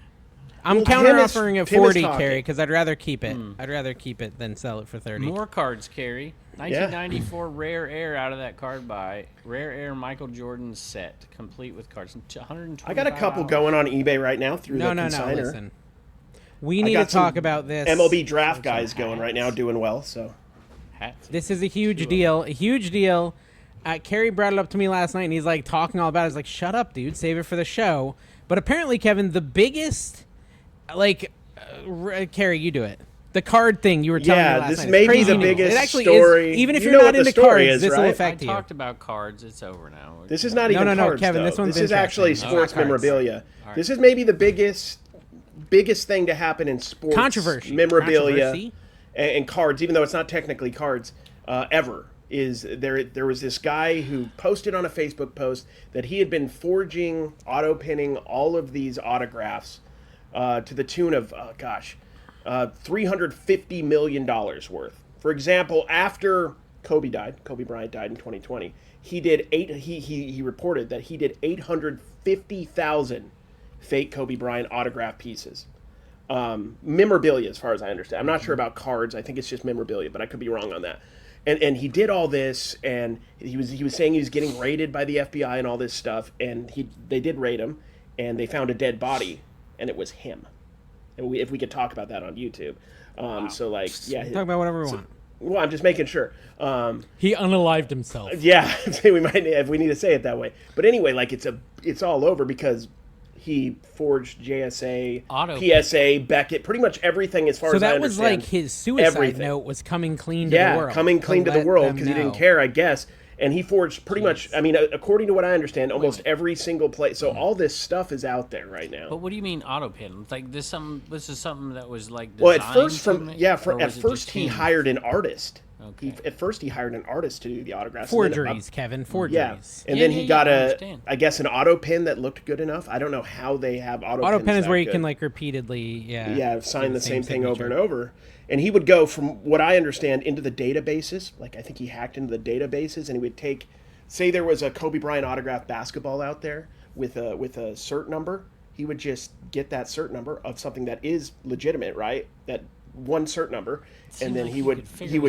I'm Well, counter Tim is- offering at Tim is 40, talking. Carrie, because I'd rather keep it. I'd rather keep it than sell it for 30. More cards, Carrie. 1994 Rare Air out of that card buy. Rare Air Michael Jordan set, complete with cards. $125. I got a couple going on eBay right now through No, the no, consignor. listen. We I need to got some talk about this. MLB draft guys going right now, doing well. So Hats. This is a huge deal. A huge deal. Carrie brought it up to me last night, and he's like talking all about it. I was like, shut up, dude. Save it for the show. But apparently, Kevin, the biggest, Carrie, you do it. The card thing you were telling me last night. Yeah, this may be the biggest it actually story. Is, even if you you're know not what into the story cards, is, this will right? affect you. I talked about cards. It's over now. This is not even cards, Kevin, though. this one's This is actually sports cards. memorabilia. Right. This is maybe the biggest thing to happen in sports memorabilia and cards, even though it's not technically cards, ever. There was this guy who posted on a Facebook post that he had been forging, auto-pinning all of these autographs to the tune of, $350 million worth. For example, after Kobe Bryant died in 2020, he reported that he did 850,000 fake Kobe Bryant autograph pieces. Memorabilia, as far as I understand. I'm not sure about cards. I think it's just memorabilia, but I could be wrong on that. And he did all this, and he was saying he was getting raided by the FBI and all this stuff, and they did raid him, and they found a dead body, and it was him. And if we could talk about that on YouTube. Wow. So like, yeah, talk about whatever we want. Well, I'm just making sure. He unalived himself. Yeah, we might if we need to say it that way. But anyway, like it's all over because he forged JSA, PSA, Beckett, pretty much everything as far as I understand. So that was like his suicide note was coming clean to the world. Yeah, coming clean to the world because he didn't care, I guess. And he forged pretty much, I mean, according to what I understand, almost every single place. So all this stuff is out there right now. But what do you mean auto pin? Like this is something that was like designed at first he hired an artist. Okay. At first he hired an artist to do the autographs. Forgeries, Kevin, forgeries. Yeah, and then he got I guess an auto pin that looked good enough. I don't know how they have auto pin is where you can like repeatedly sign the same thing over and over. And he would go, from what I understand, into the databases. Like, I think he hacked into the databases, and he would take, say there was a Kobe Bryant autographed basketball out there with a cert number. He would just get that cert number of something that is legitimate, right? That one cert number, and then he would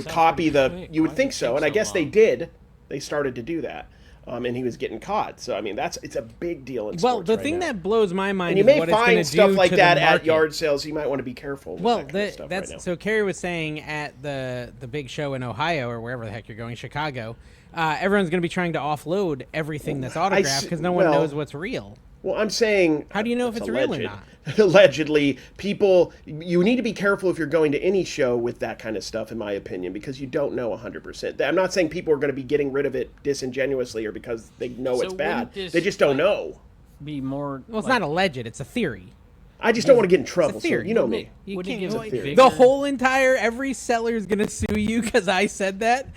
copy the. You would think so, and I guess they did. They started to do that. And he was getting caught. So I mean, it's a big deal in sports. Well, the thing that blows my mind and you is may what it's going to do find stuff like to that the at market. yard sales. You might want to be careful. Well, with that kind of stuff that's right now. so. Carrie was saying at the big show in Ohio or wherever the heck you're going, Chicago. Everyone's going to be trying to offload everything that's autographed because no one knows what's real. Well, I'm saying... How do you know if it's real or not? Allegedly, you need to be careful if you're going to any show with that kind of stuff, in my opinion, because you don't know 100%. I'm not saying people are going to be getting rid of it disingenuously or because they know it's bad. They just don't know. Be more... Well, it's not alleged. It's a theory. I just don't want to get in trouble. So you know me. The whole every seller is going to sue you because I said that?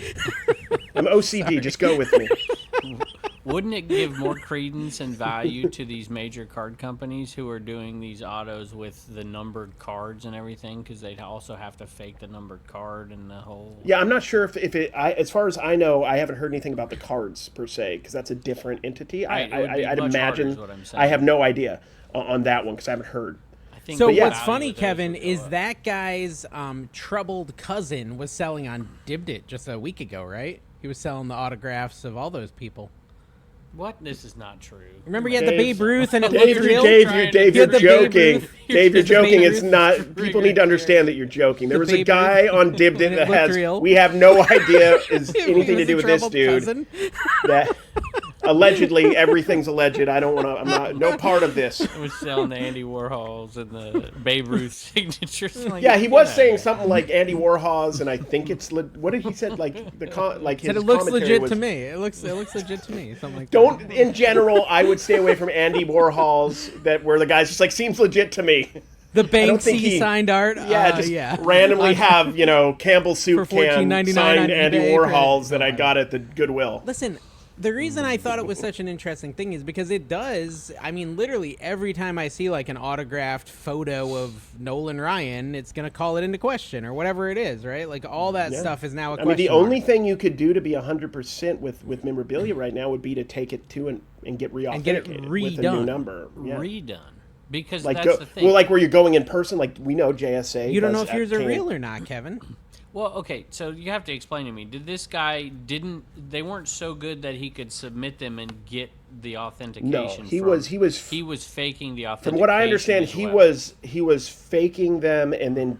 I'm OCD. Sorry. Just go with me. Wouldn't it give more credence and value to these major card companies who are doing these autos with the numbered cards and everything? Because they'd also have to fake the numbered card and the whole... Yeah, I'm not sure if as far as I know, I haven't heard anything about the cards per se, because that's a different entity. Right, I'd imagine... I have no idea on that one, because I haven't heard. So what's funny, Kevin, is that guy's troubled cousin was selling on Dibdit just a week ago, right? He was selling the autographs of all those people. What? This is not true. Remember, you had the Babe Ruth, and it looked real. Dave, you're joking. Dave, you're joking. It's not. People need to understand that you're joking. There was a guy on Dibdit that has. We have no idea is anything to do with this dude. That allegedly everything's alleged. I don't want to. I'm not. No part of this. I was selling the Andy Warhols and the Babe Ruth signatures. Like, yeah, he was saying something like Andy Warhol's, and I think it's. What did he said? Like his. Said it looks legit to me. It looks legit to me. Something like that. Don't, in general, I would stay away from Andy Warhol's where the guy's just like, seems legit to me. The Banksy signed art? Yeah, randomly have, Campbell Soup can signed Andy Warhol's that I got at the Goodwill. Listen, the reason I thought it was such an interesting thing is because it does, I mean, literally every time I see like an autographed photo of Nolan Ryan, it's going to call it into question or whatever it is, right? Like all that stuff is now a question. I mean, the only thing you could do to be 100% with memorabilia right now would be to take it to and get re-authenticated and get it redone. With a new number. Yeah. Redone. Because like that's the thing. Well, like where you're going in person, like we know JSA. You don't know if yours are real or not, Kevin. Well, okay, so you have to explain to me. Did this guy they weren't so good that he could submit them and get the authentication? No, he was faking the authentication. From what I understand, he was faking them and then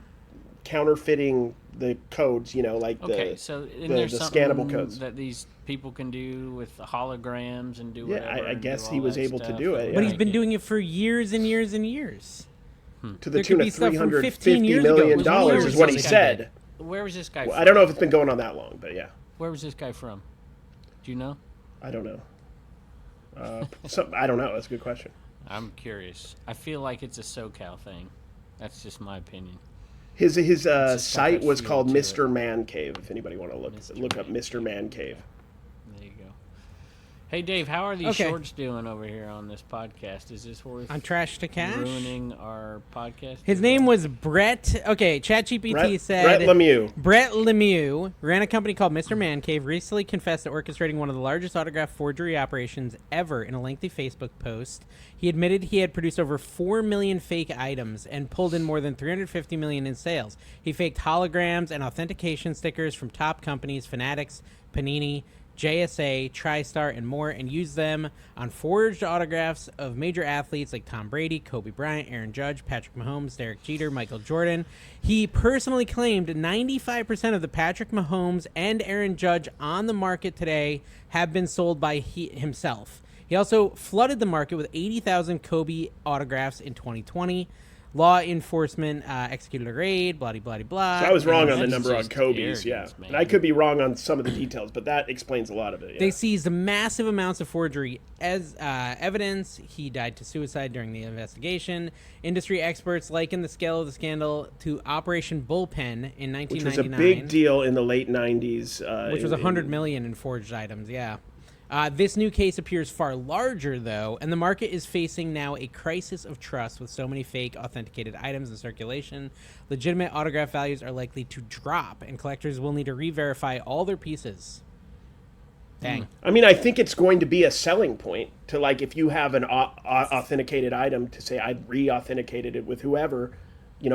counterfeiting the codes, like Okay, the so the scannable codes that these people can do with the holograms and do Yeah, whatever. I and guess do he all was that able to stuff do it, and But yeah. he's been make it- doing it for years and years and years. to the There tune could be of stuff from 15 $350 years ago. million Was dollars is what he something. said. Where was this guy Well, from? I don't know if it's been going on that long, but yeah, Where was this guy from? Do you know? I don't know. I don't know. That's a good question. I'm curious. I feel like it's a SoCal thing. That's just my opinion. His just got site that was feel called to Mr. Man Cave. If anybody want to look up Man Mr. Man Cave. There you go. Hey, Dave, how are these Okay. shorts doing over here on this podcast? Is this worth On Trash to Cash? ruining our podcast? His name was Brett. Okay, ChatGPT said Brett Lemieux. Brett Lemieux ran a company called Mr. Man Cave. Recently confessed to orchestrating one of the largest autograph forgery operations ever in a lengthy Facebook post. He admitted he had produced over 4 million fake items and pulled in more than $350 million in sales. He faked holograms and authentication stickers from top companies, Fanatics, Panini, JSA, TriStar, and more, and used them on forged autographs of major athletes like Tom Brady, Kobe Bryant, Aaron Judge, Patrick Mahomes, Derek Jeter, Michael Jordan. He personally claimed 95% of the Patrick Mahomes and Aaron Judge on the market today have been sold by himself. He also flooded the market with 80,000 Kobe autographs in 2020. Law enforcement executed a raid, blah, blah, blah. So I was wrong on the that's number on just Kobe's, yeah. arrogance, man. And I could be wrong on some of the details, but that explains a lot of it. Yeah. They seized massive amounts of forgery as evidence. He died to suicide during the investigation. Industry experts liken the scale of the scandal to Operation Bullpen in 1999. Which was a big deal in the late 90s. Which was $100 million in forged items, yeah. This new case appears far larger, though, and the market is facing now a crisis of trust with so many fake authenticated items in circulation. Legitimate autograph values are likely to drop, and collectors will need to re-verify all their pieces. Dang. I mean, I think it's going to be a selling point to, like, if you have an authenticated item to say, I re-authenticated it with whoever,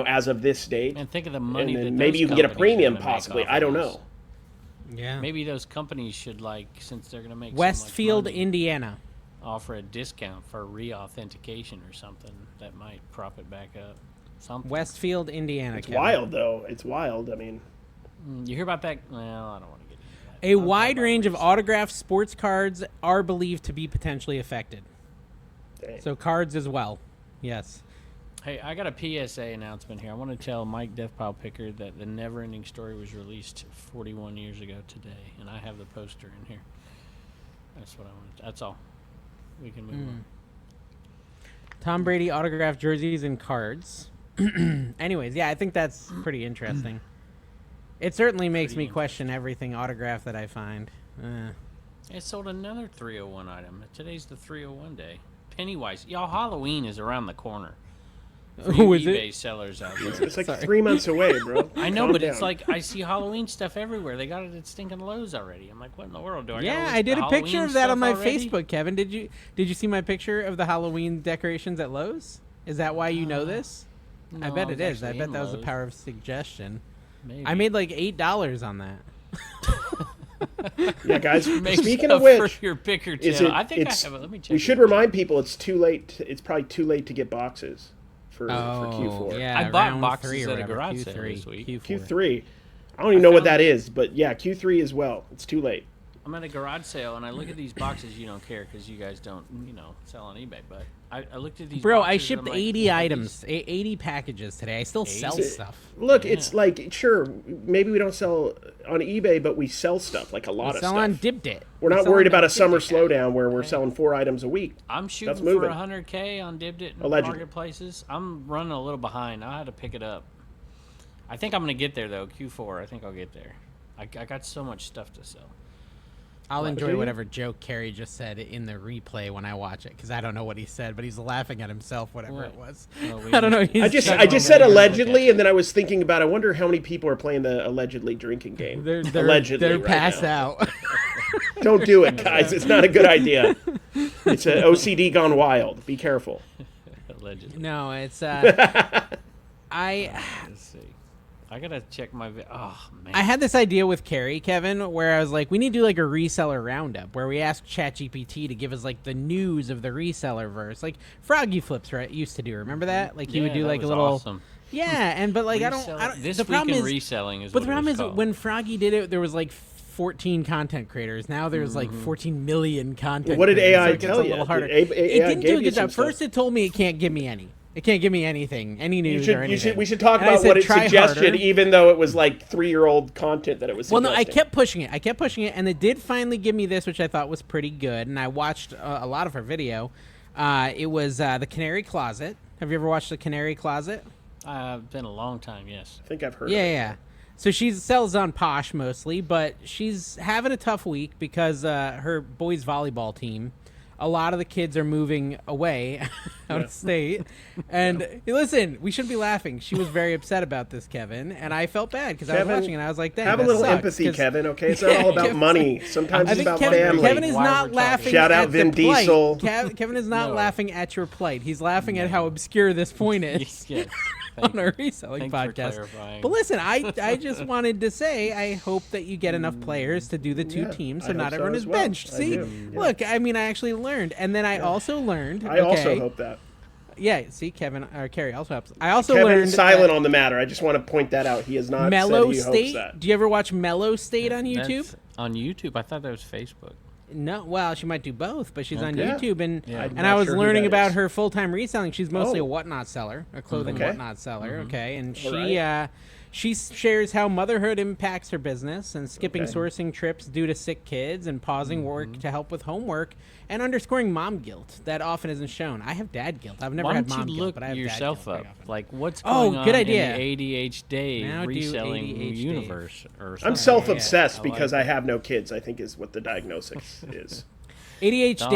as of this date. And think of the money and that then maybe those you can get a companies are premium, gonna make possibly. off I of don't this. know. Yeah. Maybe those companies should, since they're going to make Westfield, so much money, Indiana. offer a discount for re-authentication or something that might prop it back up. Something. Westfield, Indiana. It's Kevin. wild, though. It's wild. I mean, You hear about that? Well, I don't want to get into that. A I'll talk wide about range of Reseller. autographed sports cards are believed to be potentially affected. dang. So cards as well. Yes. Hey, I got a PSA announcement here. I want to tell Mike Deathpile Picker that the Never-Ending Story was released 41 years ago today, and I have the poster in here. That's what I want. That's all. We can move on. Tom Brady autographed jerseys and cards. Anyways, yeah, I think that's pretty interesting. It certainly makes me question everything autograph that I find. It sold another 301 item. Today's the 301 day. Pennywise. Y'all, Halloween is around the corner. Who is eBay it? sellers out there. It's like 3 months away, bro. I know, Calm but it's down. like I see Halloween stuff everywhere. They got it at stinking Lowe's already. I'm like, what in the world? Do I? Yeah, gotta I list did the a picture Halloween of that on stuff my already? Facebook, Kevin. Did you see my picture of the Halloween decorations at Lowe's? Is that why you know this? I No, bet was it is. I actually bet in that was the Lowe's. power of suggestion. Maybe. I made like $8 on that. Yeah, guys. Makes Speaking up of which, for your picker is channel. it? I think It's, I have it. Let me check. we it. should remind people it's too late. It's probably too late to get boxes for Q4. Yeah, I bought round boxes 3 or at a whatever, garage sale Q3, this week. Q4. Q3. I don't even know what found- that is, but yeah, Q3 as well. It's too late. I'm at a garage sale and I look at these boxes. You don't care because you guys don't, sell on eBay. But I looked at these. Bro, boxes I and shipped I'm like, 80 what are items, 80 packages today. I still sell 80? stuff. Look, it's like, sure, maybe we don't sell on eBay, but we sell stuff, like a lot of Sell stuff. on Dibdit. We're not worried about a summer slowdown where we're selling 4 items a week. I'm shooting Stuff's for moving. 100K on Dibdit and Allegedly. marketplaces. I'm running a little behind. I had to pick it up. I think I'm gonna get there though. Q4. I think I'll get there. I got so much stuff to sell. I'll do enjoy you? whatever joke Carrie just said in the replay when I watch it because I don't know what he said, but he's laughing at himself, whatever What? it was. Oh, we I don't know. missed it. he's I chuckling just said over there. allegedly, and then I was thinking about, I wonder how many people are playing the allegedly drinking game. They're allegedly they're right passed now. out. Don't do it, guys. It's not a good idea. It's an OCD gone wild. Be careful. Allegedly. No, it's I Let's see. I gotta check my. Oh man. I had this idea with Carrie, Kevin, where I was like, we need to do like a reseller roundup where we ask ChatGPT to give us like the news of the reseller verse, like Froggy Flips right used to do. Remember that? Like he would do that like a was little. awesome. Yeah, but like I don't. This the week problem in is reselling is. But what the problem it is was called. when Froggy did it, there was like 14 content creators. Now there's like 14 million content. What did creators, AI so it gets tell a you? little harder. It It didn't do a gave you good some job. First, stuff. it told me it can't give me any. It can't give me anything, any news or anything. We should talk And I about said, what it "Try suggested, harder." even though it was like 3-year-old content that it was. Well, no, I suggesting. kept pushing it, and it did finally give me this, which I thought was pretty good. And I watched a lot of her video. It was the Canary Closet. Have you ever watched the Canary Closet? Been a long time. Yes. I think I've heard. Yeah, of it. yeah. So she sells on Posh mostly, but she's having a tough week because her boys volleyball team, a lot of the kids are moving away out of state. And listen, we shouldn't be laughing. She was very upset about this, Kevin, and I felt bad because I was watching and I was like, "Dang, have a that little sucks," empathy, 'cause- Kevin. Okay, it's not all about Kevin- money. Sometimes I it's think about Kevin, family. Kevin is Why not we're laughing. Shout out at Vin the plight. Diesel. Kevin is not No. laughing at your plight. He's laughing at how obscure this point is. Yeah. On our reselling Thanks for podcast. clarifying. But listen, I just wanted to say I hope that you get enough players to do the two Yeah, teams I so hope not so everyone as is well. benched. I See? do, yeah. Look, I mean I actually learned. And then I also learned I also okay, hope that. Yeah, see Kevin or Carrie also helps. I also Kevin learned is silent that on the matter. I just want to point that out. He has not Mellow said he hopes State. that. Do you ever watch Mellow State on YouTube? That's on YouTube. I thought that was Facebook. No, well, she might do both, but she's on Okay. YouTube, and Yeah. I'm and not I was sure who learning that about is. her full-time reselling. She's mostly Oh. a whatnot seller, a clothing Okay. whatnot seller. Okay, and All she right. she shares how motherhood impacts her business and skipping Okay. sourcing trips due to sick kids and pausing work to help with homework and underscoring mom guilt that often isn't shown. I have dad guilt. I've never Why had don't mom you guilt, look but I have yourself dad guilt up? very often. Like what's Oh, going good on idea. in the ADHD Now do reselling ADHD. universe or something? I'm self-obsessed I because like I have no kids. I think is what the diagnosis is. ADH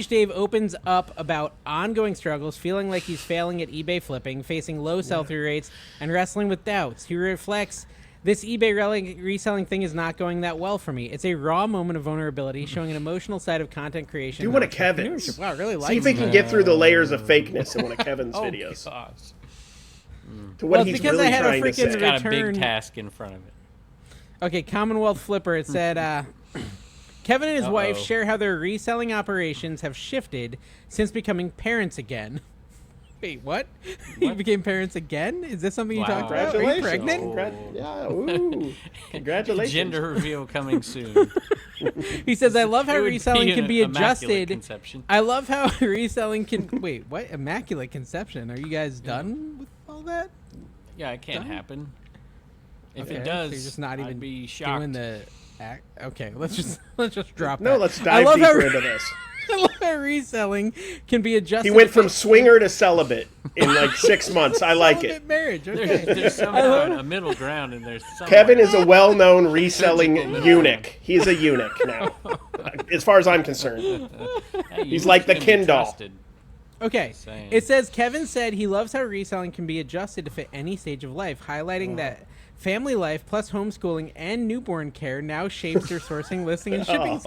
Dave opens up about ongoing struggles, feeling like he's failing at eBay flipping, facing low sell-through rates, and wrestling with doubts. He reflects, this eBay reselling thing is not going that well for me. It's a raw moment of vulnerability, showing an emotional side of content creation. Do one of Kevin's. entrepreneurship. Wow, I really See like if he that. can get through the layers of fakeness in one of Kevin's Oh, videos. gosh. To what Well, he's because really I had a trying to freaking say. It's got a Return- big task in front of it. Okay, Commonwealth Flipper, it said, Kevin and his wife Uh-oh. share how their reselling operations have shifted since becoming parents again. Wait, what? You became parents again? Is this something you Wow. talked about? Are you Congratulations. pregnant? Yeah, ooh. Congratulations. Gender reveal coming soon. He says, I love how It would reselling be can an be immaculate adjusted. conception. I love how reselling can... Wait, what? Immaculate conception. Are you guys done with all that? Yeah, it can't Done? happen. If Okay, it so does, you're just not even I'd be shocked. doing the act. Okay, let's just drop that. No, let's I dive love how deeper into this. I love how reselling can be adjusted. He went to from fit swinger to celibate in like 6 months. I like celibate it. marriage. Okay. There's somehow a middle ground in there. Somewhere. Kevin is a well-known reselling Surgical middle eunuch. He's a eunuch now, as far as I'm concerned. Hey, He's you like the can be Ken doll. trusted. Okay. Saying. It says Kevin said he loves how reselling can be adjusted to fit any stage of life, highlighting that family life plus homeschooling and newborn care now shapes their sourcing, listing, and shipping.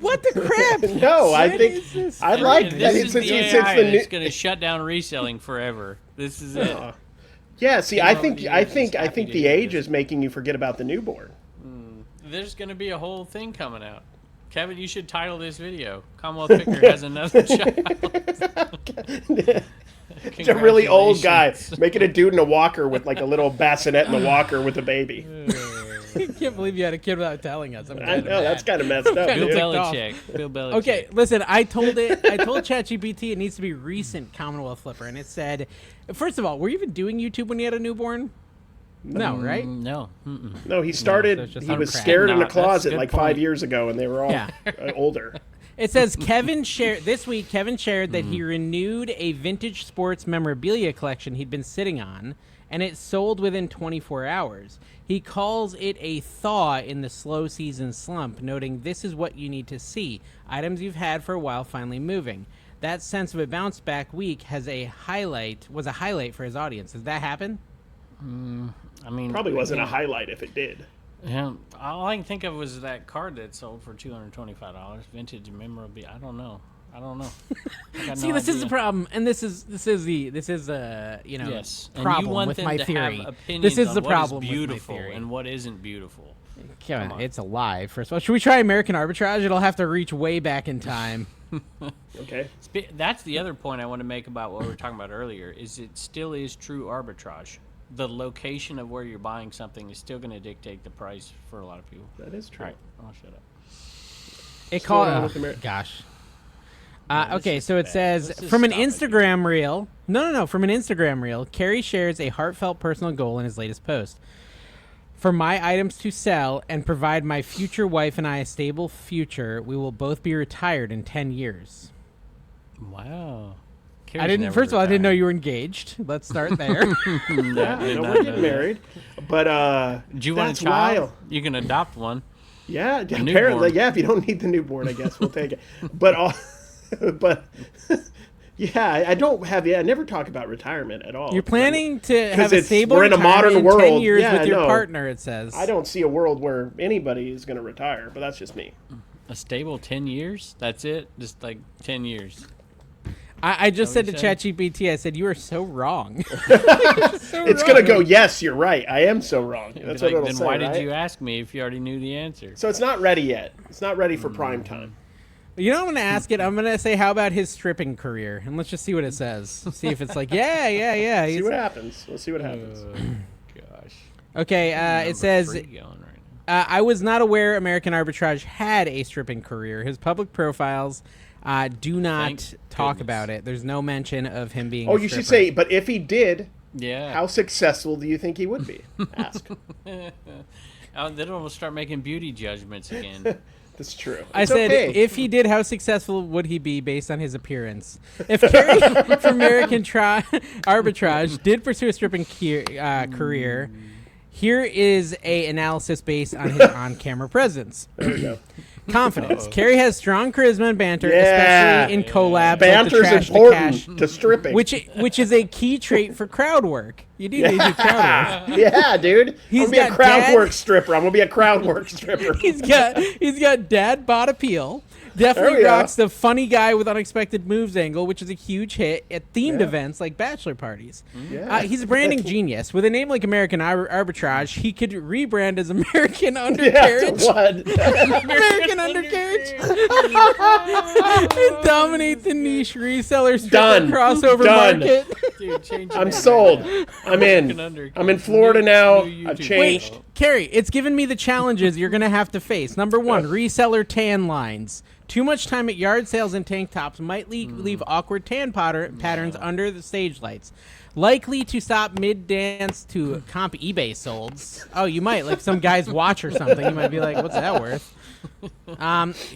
What the crap? No, I What think is this? I like And that. this It's is the since AI the that's new. going to shut down reselling forever. This is it. Yeah, see, I think the I age is think I happy think to the hear age this. is making you forget about the newborn. There's going to be a whole thing coming out. Kevin, you should title this video. Commonwealth Picker has another child. It's a really old guy Congratulations. making a dude in a walker with like a little bassinet in the walker with a baby. I can't believe you had a kid without telling us. I'm I kind know that's kind of messed up. Bill Bill Dude. Belichick. Bill Belichick. Okay, listen, I told ChatGPT it needs to be recent Commonwealth Flipper, and it said, first of all, were you even doing YouTube when you had a newborn? No, right? No. Mm-mm. No, he started. so it's just he was uncracked. scared in a Not- that's a closet good like point. 5 years ago, and they were all Yeah. older. It says Kevin shared this week. Kevin shared that he renewed a vintage sports memorabilia collection he'd been sitting on, and it sold within 24 hours. He calls it a thaw in the slow season slump, noting this is what you need to see: items you've had for a while finally moving. That sense of a bounce back week was a highlight for his audience. Does that happen? I mean, Probably wasn't yeah. a highlight if it did. Yeah, all I can think of was that card that sold for $225, vintage memorabilia. I don't know. I don't know. I got See, no this is the idea. problem, and this is Yes. And you problem want with them my to theory. have opinions This is on the what problem is with my beautiful theory. and what isn't beautiful. Kevin, on. it's a lie. First of all, should we try American arbitrage? It'll have to reach way back in time. Okay. That's the other point I want to make about what we were talking about earlier. Is it still is true arbitrage? The location of where you're buying something is still going to dictate the price for a lot of people. That is true. All right, I'll shut up. It Still around called. with Ameri- Gosh. this Okay, is so it bad. says Let's just from an stop it. Instagram reel. No. From an Instagram reel, Carrie shares a heartfelt personal goal in his latest post. For my items to sell and provide my future wife and I a stable future, we will both be retired in 10 years. Wow. I didn't. First of all, I didn't know you were engaged. Let's start there. Yeah, no, we're getting married. But Do you want that's a child? wild. You can adopt one. Yeah, apparently, newborn. yeah. If you don't need the newborn, I guess we'll take it. But but yeah, I don't have. Yeah, I never talk about retirement at all. You're planning to have a it's- stable we're in a retirement modern in world. 10 years Yeah, with your no. partner. It says. I don't see a world where anybody is going to retire, but that's just me. A stable 10 years? That's it? Just like 10 years. I just said to what you said? ChatGPT, I said, you are so wrong. It's going to go, yes, you're right. I am so wrong. That's what Like, it'll then say, why right? did you ask me if you already knew the answer? So it's not ready yet. It's not ready for prime time. You know, I'm going to ask it. I'm going to say, how about his stripping career? And let's just see what it says. See if it's like, yeah. See he's- what happens. We'll see what happens. Gosh. Okay, Number it says, 3 going right now. I was not aware American Arbitrage had a stripping career. His public profiles do not Thank talk goodness. about it. There's no mention of him being Oh, a you should stripper. say, but if he did, Yeah. how successful do you think he would be? Ask. Then we'll start making beauty judgments again. That's true. I It's said, okay. if he did, how successful would he be based on his appearance? If Carrie from American Arbitrage did pursue a stripping career, here is a analysis based on his on-camera presence. There we go. Confidence. Carrie has strong charisma and banter, Yeah. especially in collabs Banter's like the Trash to important Cash, to stripping. which is a key trait for crowd work. You do need to do crowd work. Yeah, dude. I'm He's gonna be a got crowd dad- work stripper. I'm gonna be a crowd work stripper. He's got dad bod appeal. There Definitely we go. rocks the funny guy with unexpected moves angle, which is a huge hit at themed Yeah. events like bachelor parties. Yeah. He's a branding genius. With a name like American Arbitrage, he could rebrand as American Yeah, Undercarriage. what? American Undercarriage. It dominates the niche reseller stripper Done. crossover Done. market. Dude, change your I'm name sold. right now. I'm in. Undercarriage. I'm in Florida now. New I've YouTube. changed. Wait, Carrie, it's given me the challenges you're going to have to face. Number one, reseller tan lines. Too much time at yard sales and tank tops might leave awkward tan patterns under the stage lights. Likely to stop mid-dance to comp eBay solds. Oh, you might, like some guy's watch or something. You might be like, what's that worth?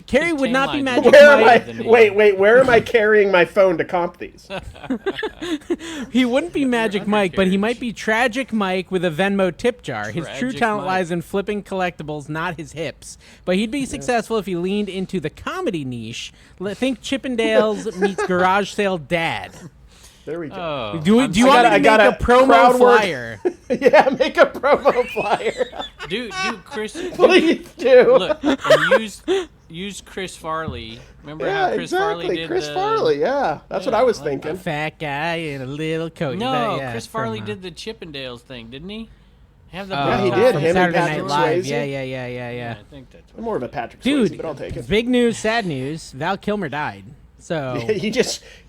Carrie would tan not be lines Magic are Where am Mike. the I? name. Wait. Where am I carrying my phone to comp these? He wouldn't be Magic Mike, but he Undercarriage. might be Tragic Mike with a Venmo tip jar. His true Tragic talent Mike. lies in flipping collectibles, not his hips. But he'd be successful if he leaned into the comedy niche. Think Chippendales meets Garage Sale Dad. There we go. Oh, Do you want me to I make gotta a promo crowd work. flyer? Yeah, make a promo flyer. do Chris. Please do. Look, and use Chris Farley. Remember Yeah, how Chris exactly. Farley did Chris the, Farley. Yeah, that's what I was A thinking. fat guy in a little coat. No, Yeah, Chris from, Farley did the Chippendales thing, didn't he? Have the Yeah, he bow did. tie. Him and Saturday Patrick Night Live. Swayze. Yeah. I think that's I'm more of a Patrick Dude, Swayze, but I'll take it. big news, sad news. Val Kilmer died. So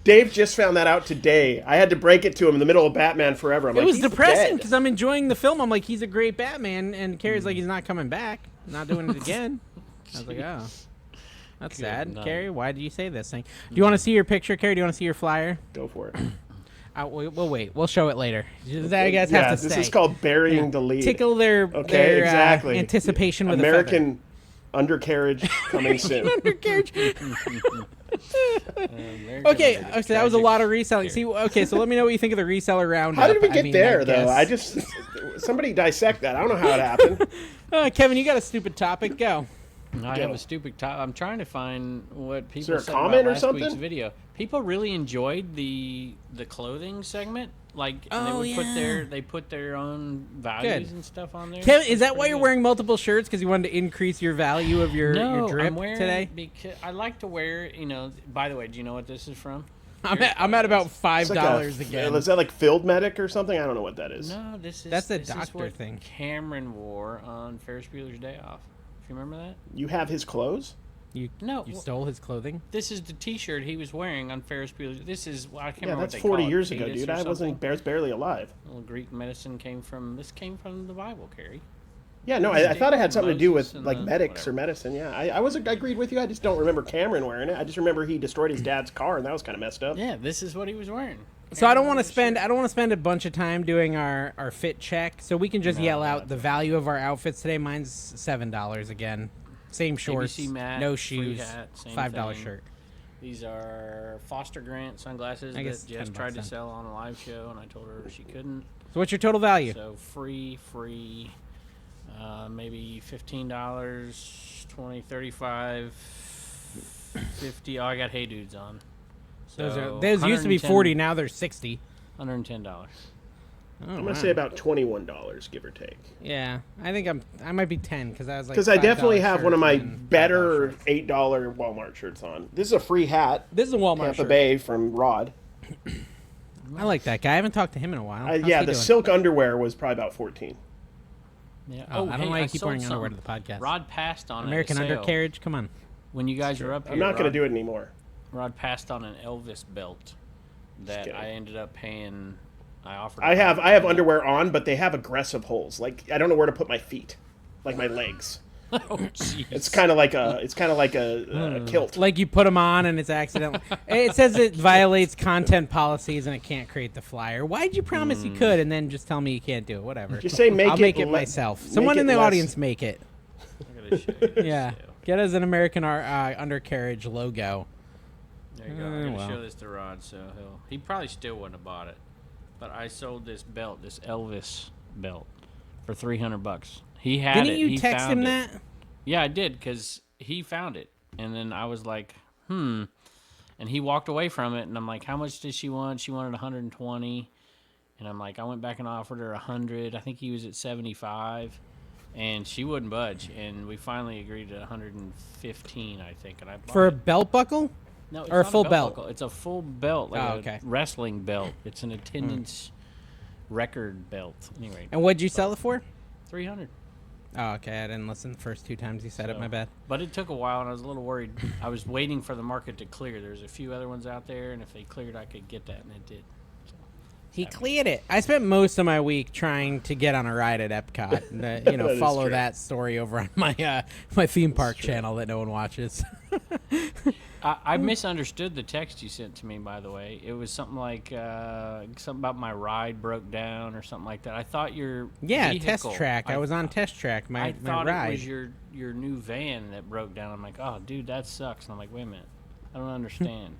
Dave just found that out today. I had to break it to him in the middle of Batman Forever. I'm it like, was he's depressing dead. because I'm enjoying the film. I'm like, he's a great Batman, and Carrie's like, he's not coming back, not doing it again. I was like, oh, that's sad. night. Carrie, why did you say this thing? Do you want to see your picture, Carrie? Do you want to see your flyer? Go for it. We'll wait. We'll show it later. You guys Yeah, have to this stay. is called burying the lead. Tickle their exactly. anticipation with American undercarriage coming soon. undercarriage. American Okay, Undercarriage. so that was a lot of reselling. See, okay, so let me know what you think of the reseller roundup. How did we I get mean, there, I though? guess. I just somebody dissect that. I don't know how it happened. Kevin, you got a stupid topic. Go. I have a stupid top. I'm trying to find what people there a said comment about or last something? week's video. People really enjoyed the clothing segment. Like they put their own values and stuff on there. Kevin, is that why you're wearing multiple shirts? Because you wanted to increase your value of your drip I'm wearing today? Because I like to wear. By the way, do you know what this is from? I'm at about $5 again. Is that like Field Medic or something? I don't know what that is. No, that's the this doctor is what thing. Cameron wore on Ferris Bueller's Day Off. If you remember that? You have his clothes? You stole his clothing? This is the T-shirt he was wearing on Ferris Bueller. This is I can't remember that's what they 40 call it, years ago, Titus dude. or I wasn't barely alive. Well, Greek medicine came from the Bible, Carrie. Yeah, no, I thought it had something to do with Moses like and medics whatever. or medicine. Yeah, I agreed with you. I just don't remember Cameron wearing it. I just remember he destroyed his dad's car, and that was kind of messed up. Yeah, this is what he was wearing. So I don't want to spend a bunch of time doing our fit check. So we can just yell out the value of our outfits today. Mine's $7 again. Same shorts, ABC mat, no free shoes, hat, same $5 thing. shirt. These are Foster Grant sunglasses I guess that Jess 10 tried to bucks then. sell on a live show, and I told her she couldn't. So what's your total value? So free, maybe $15, 20, 35, 50. Oh, I got Hey Dudes on. So Those used to be 40, now they're 60. $110. I'm gonna say about $21, give or take. Yeah, I think I might be 10 because I was like. Because I definitely have one of my shirts and better $5 shirts. $8 Walmart shirts on. This is a free hat. This is a Walmart Tampa shirt. Bay from Rod. I like that guy. I haven't talked to him in a while. How's Yeah, he the doing? silk underwear was probably about 14. Yeah. Oh, I don't hey, like keep sold wearing underwear to something. the podcast. Rod passed on American a sale. undercarriage. Come on. When you guys were up here, I'm not gonna do it anymore. Rod passed on an Elvis belt that kidding. I ended up paying. I offered. I have underwear on, but they have aggressive holes. Like I don't know where to put my feet, like my legs. Oh, jeez. It's kind of like a kilt. Like you put them on and it's accidental. It says it violates content policies and it can't create the flyer. Why'd you promise you could and then just tell me you can't do it? Whatever. Just say I'll make it myself. Someone in the audience make it. I'm gonna show you this Yeah. too. Get us an American undercarriage logo. There you go. I'm gonna well. show this to Rod, so he probably still wouldn't have bought it. But I sold this belt, this Elvis belt, for $300. He had it. Didn't you He text found him it. that? Yeah, I did, because he found it. And then I was like, And he walked away from it, and I'm like, how much did she want? She wanted 120. And I'm like, I went back and offered her 100. I think he was at 75. And she wouldn't budge. And we finally agreed to 115, I think. And I bought For a it. belt buckle? No, it's or a not full belt belt? buckle. It's a full belt, like Oh, a okay. wrestling belt. It's an attendance record belt. Anyway, And what'd you sell it for? 300. Oh, okay. I didn't listen the first 2 times you said it. My bad. But it took a while, and I was a little worried. I was waiting for the market to clear. There's a few other ones out there, and if they cleared, I could get that, and it did. So, He cleared it. I spent most of my week trying to get on a ride at Epcot. And, That is follow true. that story over on my my theme park channel that no one watches. I misunderstood the text you sent to me, by the way. It was something like something about my ride broke down or something like that. I thought your Yeah, vehicle, test track. I was on test track. I My thought ride. it was your new van that broke down. I'm like, oh, dude, that sucks. And I'm like, wait a minute, I don't understand.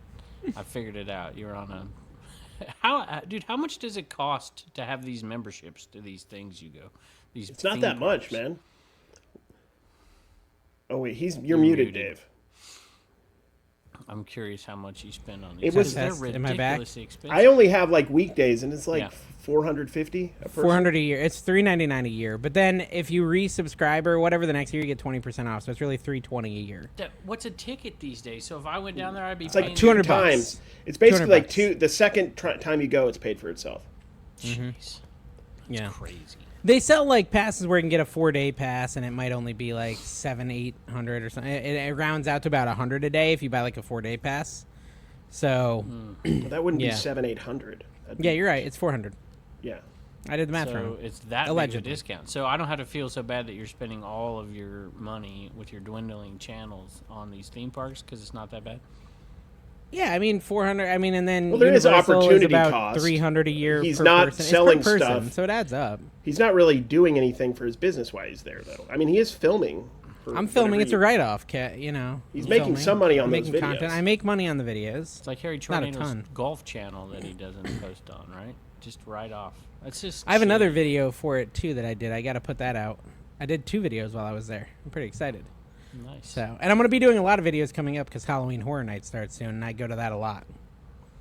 I figured it out. You're on a dude. How much does it cost to have these memberships to these things you go? These It's not theme that much, parks? man. Oh wait, you're muted, Dave. I'm curious how much you spend on these. It was- They're Test, am I back? ridiculously expensive. I only have like weekdays, and it's like Yeah. $450 a person. $400 a year. It's $399 a year. But then if you resubscribe or whatever the next year, you get 20% off. So it's really $320 a year. What's a ticket these days? So if I went down there, I'd be It's paying like 200 bucks. times. It's basically 200 like bucks. the second time you go, it's paid for itself. Jeez, that's Yeah. crazy. They sell like passes where you can get a 4-day pass, and it might only be like $700-800 or something. It rounds out to about $100 a day if you buy like a 4-day pass. So But that wouldn't Yeah. be 700-800. yeah, you're right. It's $400. Yeah. I did the math So wrong. it's that Allegedly. big of a discount. So I don't have to feel so bad that you're spending all of your money with your dwindling channels on these theme parks because it's not that bad. Yeah, I mean $400. I mean, and then Well, there is Universal opportunity about cost. $300 a year. He's per not person. selling it's per person, stuff. so it adds up. He's not really doing anything for his business while he's there, though. I mean, he is filming. I'm filming. whatever It's a write-off, you know. He's I'm making filming. some money on I'm those making content. videos. I make money on the videos. It's like Harry Not a Tornado's ton. golf channel that he doesn't post on, right? Just right off. That's just. I have another shitty. video for it too that I did. I got to put that out. I did 2 videos while I was there. I'm pretty excited. Nice. So, and I'm going to be doing a lot of videos coming up because Halloween Horror Night starts soon, and I go to that a lot.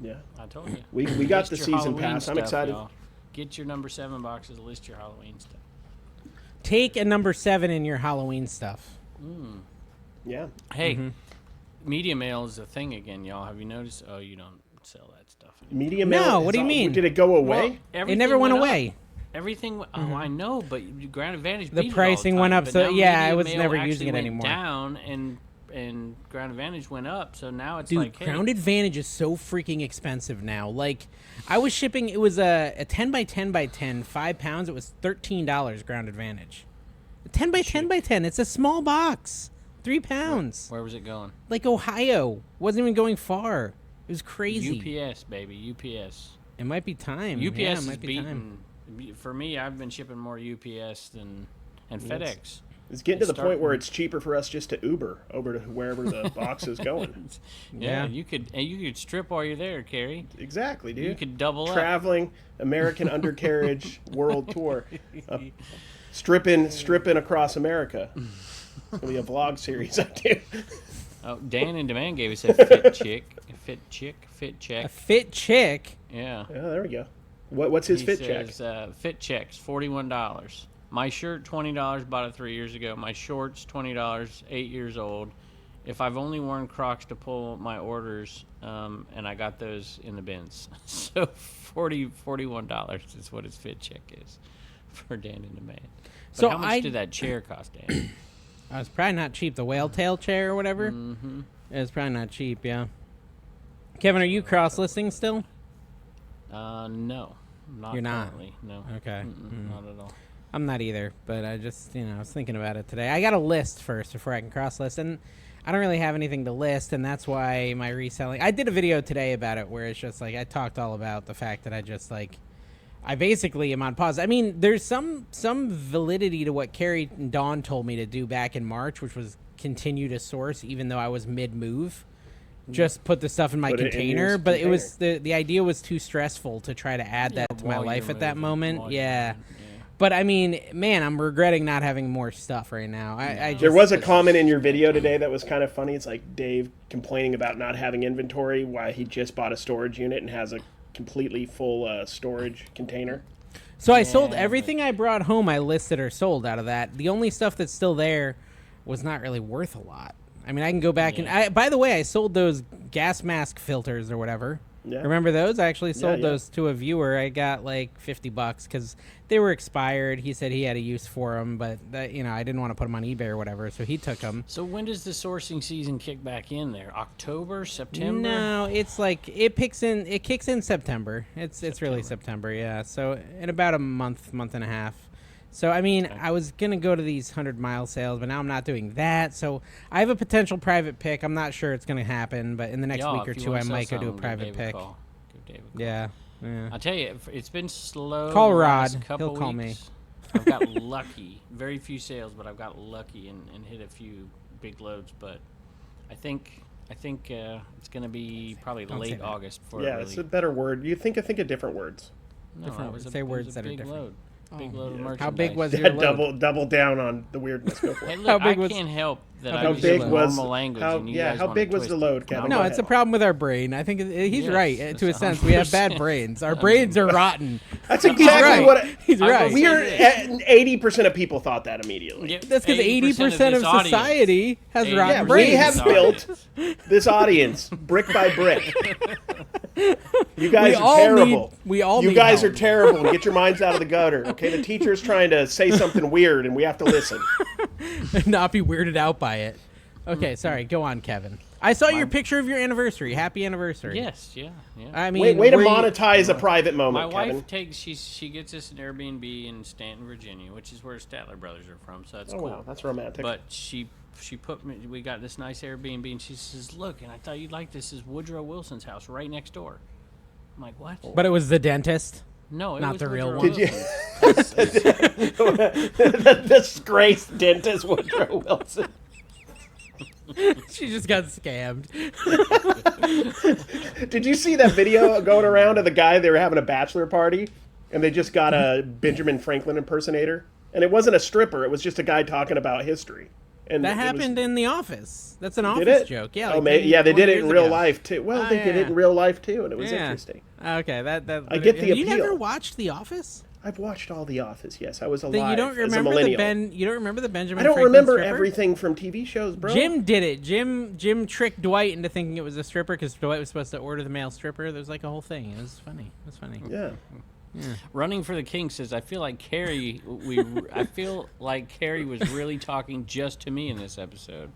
Yeah. I told you. We got List the your season Halloween pass. I'm stuff, excited. y'all. Get your number 7 boxes. List your Halloween stuff. Take a number 7 in your Halloween stuff. Yeah. Hey, media mail is a thing again, y'all. Have you noticed? Oh, you don't sell that stuff anymore. Media mail. No, what do you mean? Did it go away? Well, It never went up. away. Everything. Oh, I know, but Ground Advantage. The beat it all pricing time, went up, but so now yeah, I media was mail never actually using it went anymore. Down and Ground Advantage went up, so now it's Dude, like, hey, Ground Advantage is so freaking expensive now. Like, I was shipping, it was a 10 by 10 by 10, 5 pounds. It was $13 Ground Advantage. A 10 by 10 by 10. It's a small box. 3 pounds. Where was it going? Like Ohio. Wasn't even going far. It was crazy. UPS, baby, UPS. It might be time. UPS yeah, it is might be time. beating. For me, I've been shipping more UPS and FedEx. It's getting to the point where it's cheaper for us just to Uber over to wherever the box is going. Yeah, you could strip while you're there, Carrie. Exactly, dude. You could double up. Traveling American Undercarriage World Tour, stripping across America. It's gonna be a vlog series I do. Oh, Dan in Demand gave us a fit check. A fit chick? Yeah. Yeah, there we go. What's his fit check? Fit checks, $41. My shirt, $20. Bought it 3 years ago. My shorts, $20. 8 years old. If I've only worn Crocs to pull my orders, and I got those in the bins, so $41 is what his fit check is for Dan in Demand. But So how much did that chair cost, Dan? It's probably not cheap. The whale tail chair or whatever. Mm-hmm. It's probably not cheap. Yeah. Kevin, are you cross listing still? No, not You're not? currently. No. Okay. Not at all. I'm not either, but I just, I was thinking about it today. I got to list first before I can cross list, and I don't really have anything to list, and that's why my reselling. I did a video today about it where it's just like I talked all about the fact that I just like I basically am on pause. I mean, there's some validity to what Carrie and Dawn told me to do back in March, which was continue to source even though I was mid-move. Just put the stuff in my container, but it was the idea was too stressful to try to add that to my life at that moment. Yeah. But I mean, man, I'm regretting not having more stuff right now. There was a comment in your video today that was kind of funny. It's like Dave complaining about not having inventory, why he just bought a storage unit and has a completely full storage container. So I sold everything I brought home. I listed or sold out of that. The only stuff that's still there was not really worth a lot. I mean, I can go back and by the way, I sold those gas mask filters or whatever. Yeah. Remember those? I actually sold those to a viewer. I got like $50 because they were expired. He said he had a use for them, but I didn't want to put them on eBay or whatever, so he took them. So when does the sourcing season kick back in there? October, September? No, it's like it kicks in September. It's really September, yeah. So in about a month and a half. So, I mean, I was going to go to these 100-mile sales, but now I'm not doing that. So, I have a potential private pick. I'm not sure it's going to happen, but in the next week or two, I might go do a private pick. Give Dave a call. Yeah. I'll tell you, it's been slow. Call Rod. He'll call me. I've got lucky. Very few sales, but I've got lucky and hit a few big loads. But I think it's going to be probably late August for it's a better word. You think of different words. No, different words. Say words that are different. Load. Big load of merchandise. How big was your load? Double down on the weirdness. Go for it. Hey, look, I can't help that I use normal language. How big was the load, Kevin? No, it's a problem with our brain. I think he's right to a sense. We have bad brains. Our brains are rotten. That's exactly what he's right. We are 80% of people thought that immediately. Yeah, that's because 80% of society has rotten brains. We have built this audience brick by brick. You guys are terrible. You guys are terrible. And get your minds out of the gutter. Okay, the teacher's trying to say something weird, and we have to listen. And not be weirded out by it. Okay, sorry. Go on, Kevin. I saw your picture of your anniversary. Happy anniversary. Yes, yeah. I mean, way to monetize a private moment, My Kevin. wife she gets us an Airbnb in Stanton, Virginia, which is where Statler Brothers are from. So that's cool. Wow, that's romantic. But she put me. We got this nice Airbnb, and she says, "Look, and I thought you'd like this. Is Woodrow Wilson's house right next door?" I'm like, "What?" But it was the dentist. No, it not was the real Woodrow one. Did you? The disgraced dentist Woodrow Wilson. She just got scammed. Did you see that video going around of the guy? They were having a bachelor party, and they just got a Benjamin Franklin impersonator, and it wasn't a stripper. It was just a guy talking about history. And that happened in The Office. That's an Did Office it? joke. Yeah. Oh, like maybe. Yeah, they 20 did it in years real ago. life too. Well, Oh, they did yeah. it in real life too, and it was Yeah. interesting. Okay, I get the You appeal. never watched The Office? I've watched all The Office. Yes, I was alive Then you don't as a remember millennial. You don't remember the Benjamin? I don't Franklin remember stripper? everything from TV shows, bro. Jim did it. Jim tricked Dwight into thinking it was a stripper because Dwight was supposed to order the male stripper. There was like a whole thing. It was funny. It was funny. Yeah. Running for the King says, I feel like Carrie was really talking just to me in this episode.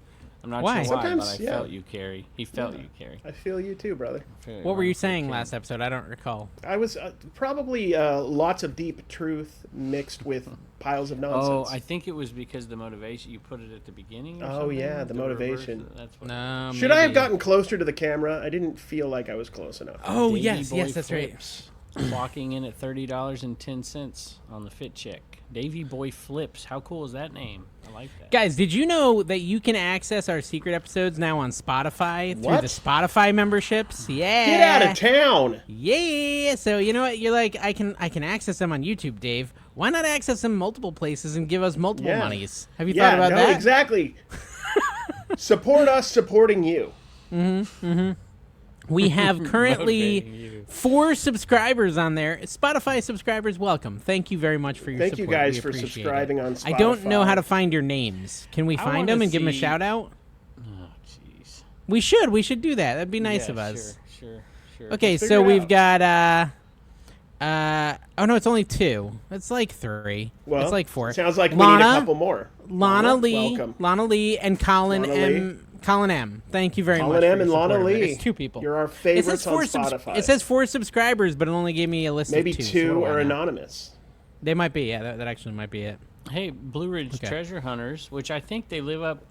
I'm not Why? sure why, Sometimes, but I yeah. felt you, Carrie. He felt you, Carrie. I feel you too, brother. What were you saying last episode? I don't recall. I was probably lots of deep truth mixed with piles of nonsense. Oh, I think it was because the motivation, you put it at the beginning or Oh, something? yeah, the motivation. reverse- That's what No, Should I have maybe. gotten closer to the camera? I didn't feel like I was close enough. Oh Davey yes, Boy yes, that's right. Flips, clocking in at $30.10 on the fit check. Davey Boy Flips. How cool is that name? I like that. Guys, did you know that you can access our secret episodes now on Spotify through What? the Spotify memberships? Yeah. Get out of town! Yeah. So you know what? You're like, I can access them on YouTube, Dave. Why not access them multiple places and give us multiple Yeah. monies? Have you Yeah, thought about no, that? exactly. Support us supporting you. We have currently Motivating you. 4 subscribers on there. Spotify subscribers, welcome. Thank you very much for your Thank support. you guys We for appreciate subscribing it. on Spotify. I don't know how to find your names. Can we I find wanna them and give them a see- shout out? Oh, jeez. We should. We should do that. That'd be nice Yeah, of us. Sure. Okay, Let's so figure it we've out. got oh no, it's only 2. It's like 3. Well, it's like 4. Sounds like we Lana, need a couple more. Lana Lee, welcome. Lana Lee, and Colin Lana M. Lee. Colin M. Thank you very much. Colin for M. your and Lana support of it. Lee. It's 2 people. You're our It favorites says on 4 Spotify. It says 4 subscribers, but it only gave me a list maybe of 2. so 2 what do I are know? anonymous. They might be. Yeah, that actually might be it. Hey, Blue Ridge Okay. Treasure Hunters, which I think they live up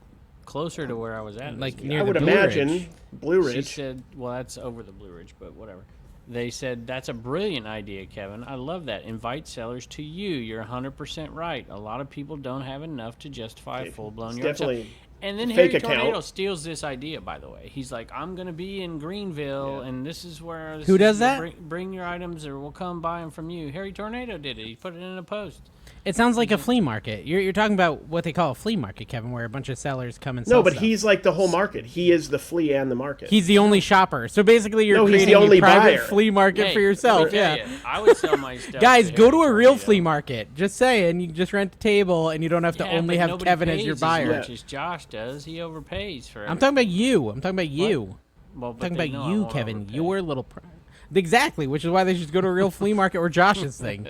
closer to where I was at. Like this near I the would Blue imagine Ridge. Blue She Ridge. said, well, that's over the Blue Ridge, but whatever. They said, that's a brilliant idea, Kevin. I love that. Invite sellers to you. You're 100% right. A lot of people don't have enough to justify a full-blown It's yard sale. definitely And then a Harry fake Tornado account. steals this idea, by the way. He's like, I'm going to be in Greenville, and this is where... Who does that? Bring your items, or we'll come buy them from you. Harry Tornado did it. He put it in a post. It sounds like a flea market. You're talking about what they call a flea market, Kevin, where a bunch of sellers come and sell No, but stuff. he's like the whole market. He is the flea and the market. He's the only shopper. So basically, you're No, he's creating the only a private buyer. flea market Hey, for yourself. let me tell Yeah. you, I would sell my stuff. Guys, go to Harry a real Tornado. flea market. Just saying, you can just rent a table, and you don't have to Yeah, only but have nobody Kevin as pays your as buyer. much as Josh does. He overpays for I'm talking about you. I'm talking about you. Well, I'm but talking they about know I you, won't Kevin. overpay. Your little. Exactly, which is why they should go to a real flea market or Josh's thing.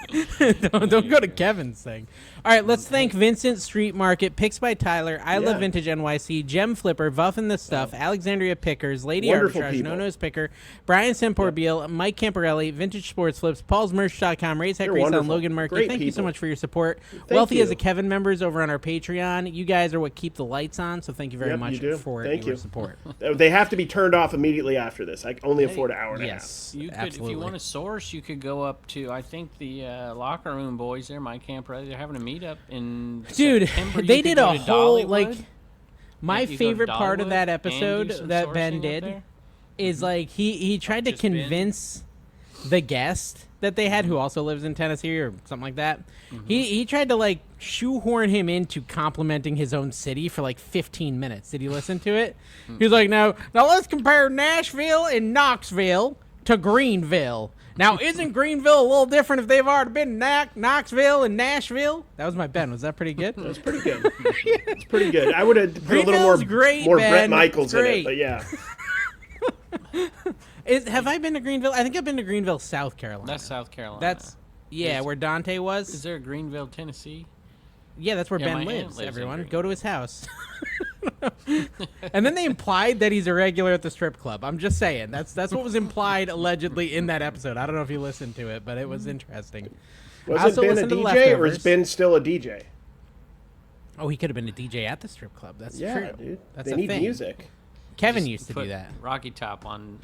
don't go to Kevin's thing. All right, let's thank Vincent Street Market, Picks by Tyler, I Love Yeah. Vintage NYC, Gem Flipper, Vuffin' the Stuff, Alexandria Pickers, Lady Wonderful Arbitrage, people. No Nose Picker, Brian Semporbeal, Mike Camparelli, Vintage Sports Flips, Paul'sMerch.com, Raise Heck You're Resell, and wonderful. Logan Murky. Great Thank you so people. much for your support. Thank Wealthy as you. a Kevin members over on our Patreon. You guys are what keep the lights on, so thank you very Yep, much you do. for Thank your you. support. They have to be turned off immediately after this. I can only afford an hour and a half. Yes, You could, absolutely. if you want to source, you could go up to. I think the locker room boys there, Mike Camper, they're having a meetup in Dude, September. You they could did go a to whole Dollywood. like. My You go to favorite part of Dollywood that and do episode some that sourcing Ben up did there. is like he tried to Just Ben. convince the guest that they had, who also lives in Tennessee or something like that. Mm-hmm. He tried to like shoehorn him into complimenting his own city for like 15 minutes. Did you listen to it? Mm. He's like, now let's compare Nashville and Knoxville to Greenville. Now, isn't Greenville a little different if they've already been to Knoxville and Nashville? That was my Ben. Was that pretty good? It's pretty good. It's pretty good. I would have put a little more, Greenville's great, more Ben. Brett Michaels in Great. it, but yeah. Have I been to Greenville? I think I've been to Greenville, South Carolina. That's South Carolina. That's where Dante Is was. there a Greenville, Tennessee? Yeah, that's where Yeah, Ben my aunt lives. lives in Everyone, Greenville. go to his house. And then they implied that he's a regular at the strip club. I'm just saying. That's what was implied allegedly in that episode. I don't know if you listened to it, but it was interesting. I Was also it Ben a listened to DJ or Leftovers. is Ben still a DJ? Oh, he could have been a DJ at the strip club. That's Yeah, true. dude. That's They a need thing. music. Kevin Just used to put do that. Rocky Top on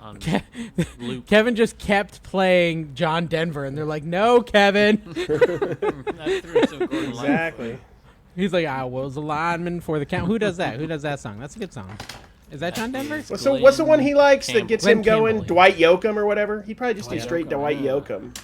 loop. Kevin just kept playing John Denver, and they're like, "No, Kevin." That threw some Gordon Lightfoot. Exactly. He's like, "I was a lineman for the count." Who does that? Who does that song? That's a good song. Is that John Denver? What's the one he likes that gets Glenn him going? Campbell. Dwight Yoakam or whatever? He'd probably just do Dwight straight Yoakam, Dwight yeah. Yoakam.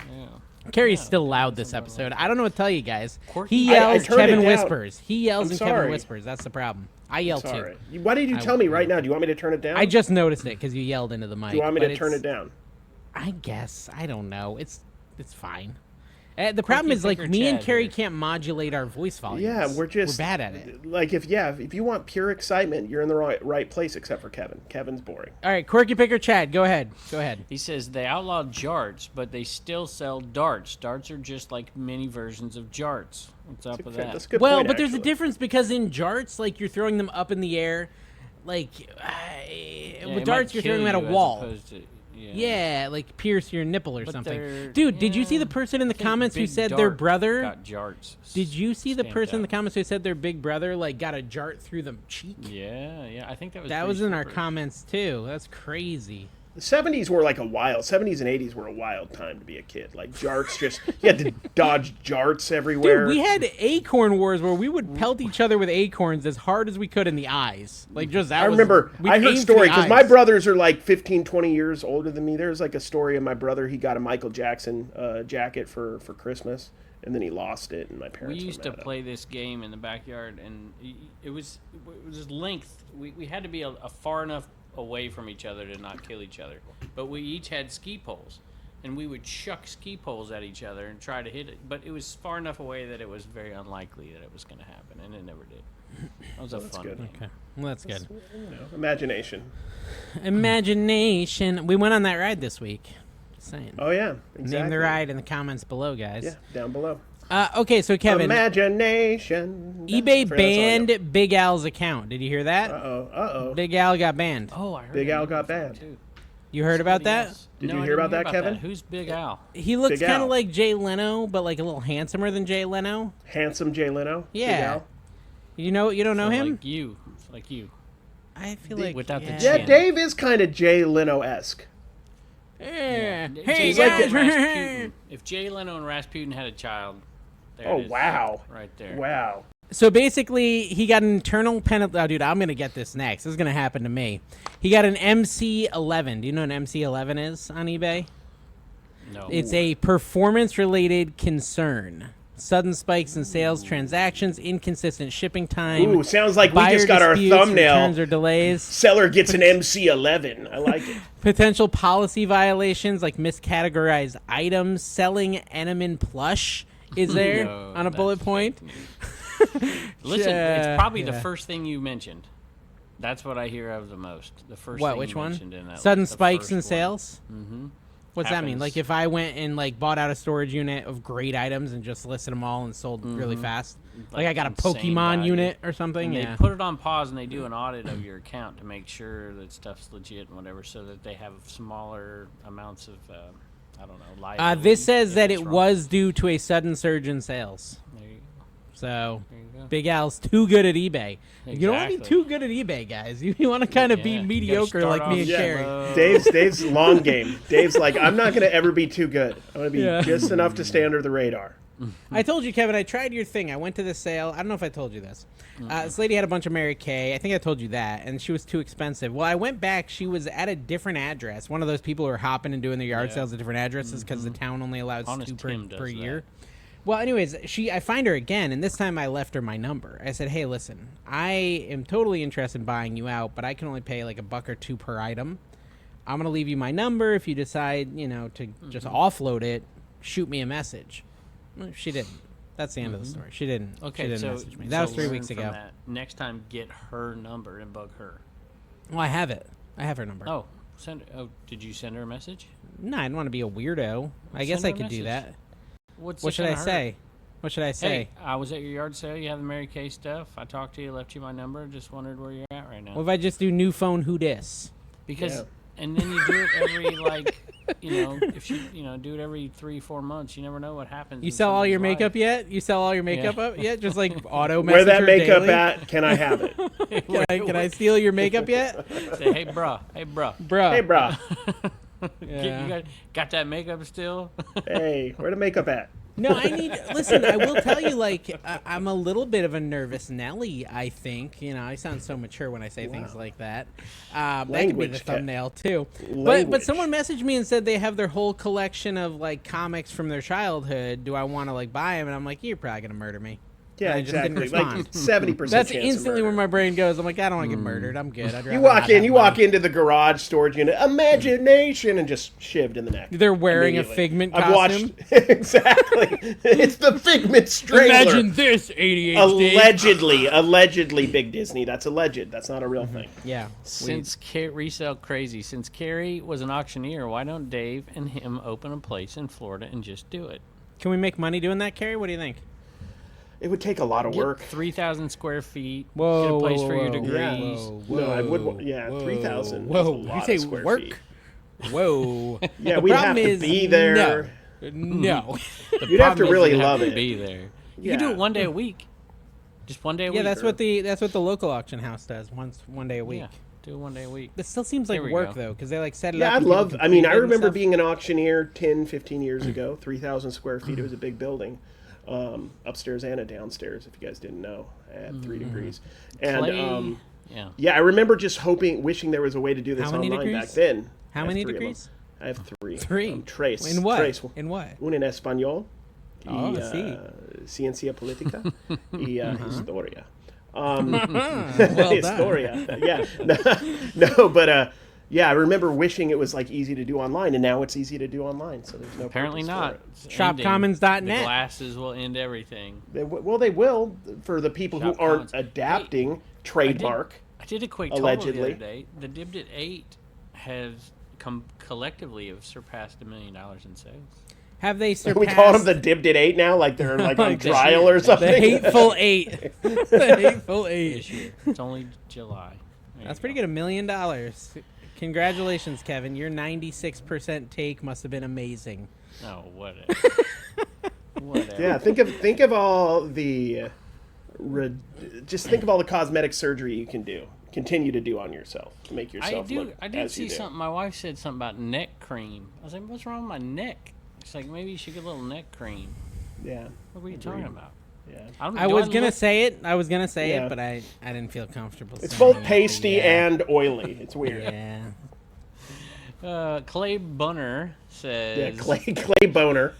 Yeah. Carrie's still loud this episode. I don't know what to tell you guys. Quirky. He yells, turned it Kevin down. whispers. He yells I'm and sorry. Kevin whispers. That's the problem. I yell too. Sorry. Why did you tell me right now? Do you want me to turn it down? I just noticed it because you yelled into the mic. Do you want me but to turn it's- it down? I guess. I don't know. It's fine. The problem is, like, Picker me and Chad Carrie here. can't modulate our voice volumes. Yeah, we're bad at it. Like, if you want pure excitement, you're in the right place, except for Kevin. Kevin's boring. All right, Quirky Picker Chad, go ahead. He says they outlawed jarts, but they still sell darts. Darts are just like mini versions of jarts. What's up with That's a that? good Well, point, but there's a actually. difference because in jarts, like, you're throwing them up in the air. Like, Yeah, with it darts, might you're kill throwing them at a you as wall. opposed to- Yeah, like pierce your nipple or But something. they're- Dude, did you see the yeah. person in the I think comments who Big said their Dart brother? got jarts? Did you see the stamped person in the out. comments who said their big brother like got a jart through the cheek? Yeah. I think that was. That pretty was in our super. comments too. That's crazy. The 70s were like 70s and 80s were a wild time to be a kid. Like, jarts you had to dodge jarts everywhere. Dude, we had acorn wars where we would pelt each other with acorns as hard as we could in the eyes. Like, just that I remember, we I heard aimed for story, the because my eyes. brothers are like 15, 20 years older than me. There's like a story of my brother, he got a Michael Jackson jacket for Christmas, and then he lost it, and my We parents used were to mad at him. play this game in the backyard, and it was length. We had to be a far enough away from each other to not kill each other, but we each had ski poles, and we would chuck ski poles at each other and try to hit it, but it was far enough away that it was very unlikely that it was going to happen, and it never did. That was a fun good. game. Okay, well, that's good. Imagination. Imagination. We went on that ride this week. Just saying. Oh, yeah, exactly. Name the ride in the comments below, guys. Yeah, down below. Okay, so Kevin, Imagination. eBay That's all I know. banned Big Al's account. Did you hear that? Uh-oh. Big Al got banned. Oh, I heard Big that Al got before, banned. too. You heard about Somebody that? else. Did No, you I hear didn't about that, Kevin? Who's Big Al? He looks Big kind Al. of like Jay Leno, but like a little handsomer than Jay Leno. Handsome Jay Leno? Big Yeah. Al? You don't know him? Like you. I feel like without the Yeah, chin. Dave is kind of Jay Leno-esque. Yeah. Jay Hey Leno guys. and Rasputin. If Jay Leno and Rasputin had a child, there Oh, it is. wow. Right there. Wow. So basically, he got an internal penalty. Oh, dude, I'm gonna get this next. This is gonna happen to me. He got an MC11. Do you know what an MC11 is on eBay? No. It's a performance-related concern. Sudden spikes in sales transactions, inconsistent shipping time. Ooh, sounds like we buyer just got our disputes, thumbnail. returns or delays. Seller gets an MC11. I like it. Potential policy violations like miscategorized items. Selling Enemin plush is there No, on a bullet that's point. Listen, Yeah, it's probably the yeah. first thing you mentioned. That's what I hear of the most. The first What? thing Which you one? mentioned in that Sudden list, the spikes first in one. sales. Mm-hmm. What's that mean? Happens. Like if I went and like bought out a storage unit of great items and just listed them all and sold really fast, like I got a insane Pokemon value. unit or something. And Yeah. they put it on pause and they do an audit of your account to make sure that stuff's legit and whatever, so that they have smaller amounts of, I don't know, liability. This says if that it's it wrong. was due to a sudden surge in sales. There you, So there you go. Big Al's too good at eBay. You don't want to be Exactly. too good at eBay, guys. You want to kind of Yeah, be you gotta mediocre start like me and off Carrie. slow. Dave's long game. Dave's like, I'm not going to ever be too good. I'm going to be Yeah. just enough to stay under the radar. I told you, Kevin, I tried your thing. I went to the sale. I don't know if I told you this. This lady had a bunch of Mary Kay. I think I told you that. And she was too expensive. Well, I went back. She was at a different address. One of those people who are hopping and doing their yard Yeah. sales at different addresses because the town only allows Honest 2 Tim per does year. that. Well, anyways, I find her again, and this time I left her my number. I said, hey, listen, I am totally interested in buying you out, but I can only pay like $1 or $2 per item. I'm going to leave you my number. If you decide, to just offload it, shoot me a message. Well, she didn't. That's the end of the story. She didn't. Okay, she didn't so message me. That was 3 learn weeks from ago. that. Next time, get her number and bug her. Well, I have it. I have her number. Oh, did you send her a message? No, I didn't want to be a weirdo. I guess Send her I a could do message. that. What What should I say? What should I say? Hey, I was at your yard sale. You have the Mary Kay stuff. I talked to you, left you my number. Just wondered where you're at right now. What if I just do new phone who dis? Because, Yeah. and then you do it every if you do it every 3-4 months, you never know what happens. You in sell all your somebody's makeup life. yet? You sell all your makeup up yet? Just like auto Where message that her makeup daily? at, can I have it? Can I steal your makeup yet? Say, hey, bruh. Bruh. Hey, brah. Yeah. You got that makeup still? Hey, where the makeup at? No, I need. Listen, I will tell you, like, I'm a little bit of a nervous Nelly. I think, I sound so mature when I say things like that. That could be the thumbnail too. But someone messaged me and said they have their whole collection of like comics from their childhood. Do I want to like buy them? And I'm like, you're probably gonna murder me. Yeah, exactly. Like 70%. That's instantly where my brain goes. I'm like, I don't want to get murdered. I'm good. You walk into the garage storage unit, imagination, and just shivved in the neck. They're wearing a Figment costume. I've watched exactly. It's the Figment Strangler. Imagine this, ADHD. Allegedly, Big Disney. That's alleged. That's not a real thing. Yeah. Since Resell Crazy, since Carrie was an auctioneer, why don't Dave and him open a place in Florida and just do it? Can we make money doing that, Carrie? What do you think? It would take a lot of work. 3,000 square feet. Whoa, get a place whoa, for your whoa, degrees. No, I would. Yeah, 3,000. Whoa, Is a lot you of say square work? feet. Whoa. Yeah, we'd have to be there. No. You'd have to really love it. Be there. You can do it one day a week. Just one day a week. Yeah, that's what the local auction house does. One day a week. Yeah, do it one day a week. It still seems like work though, because they like set it up. Yeah, I'd love. I mean, I remember being an auctioneer 10, 15 years ago. 3,000 square feet. It was a big building. Upstairs and a downstairs, if you guys didn't know, at 3 degrees. And I remember just wishing there was a way to do this online back then. How many degrees? I have 3. 3. Tres. In what? Tres. In what? Un en español. Sí. Ciencia política y historia. Well Historia. Yeah. No, but yeah, I remember wishing it was like easy to do online, and now it's easy to do online. So there's no apparently not. Shopcommons.net. The glasses will end everything. They will for the people who aren't adapting trademark. I did a quick allegedly total the other day. The Dibbed at 8 has collectively have surpassed $1 million in sales. Have they surpassed? We call them the Dibbed at 8 now, like they're like on trial or something. The Hateful 8. The Hateful 8. This year. It's only July. That's pretty good. $1 million. Congratulations, Kevin. Your 96% take must have been amazing. Oh, whatever. Whatever. Yeah, think of all the just think of all the cosmetic surgery you can continue to do on yourself to make yourself look. I did see something. My wife said something about neck cream. I was like, "What's wrong with my neck?" She's like, "Maybe you should get a little neck cream." Yeah. What were you talking about? Yeah. I was gonna say it, but I didn't feel comfortable. It's both pasty and oily. It's weird. Yeah. Clay Bunner says. Yeah, Clay Boner.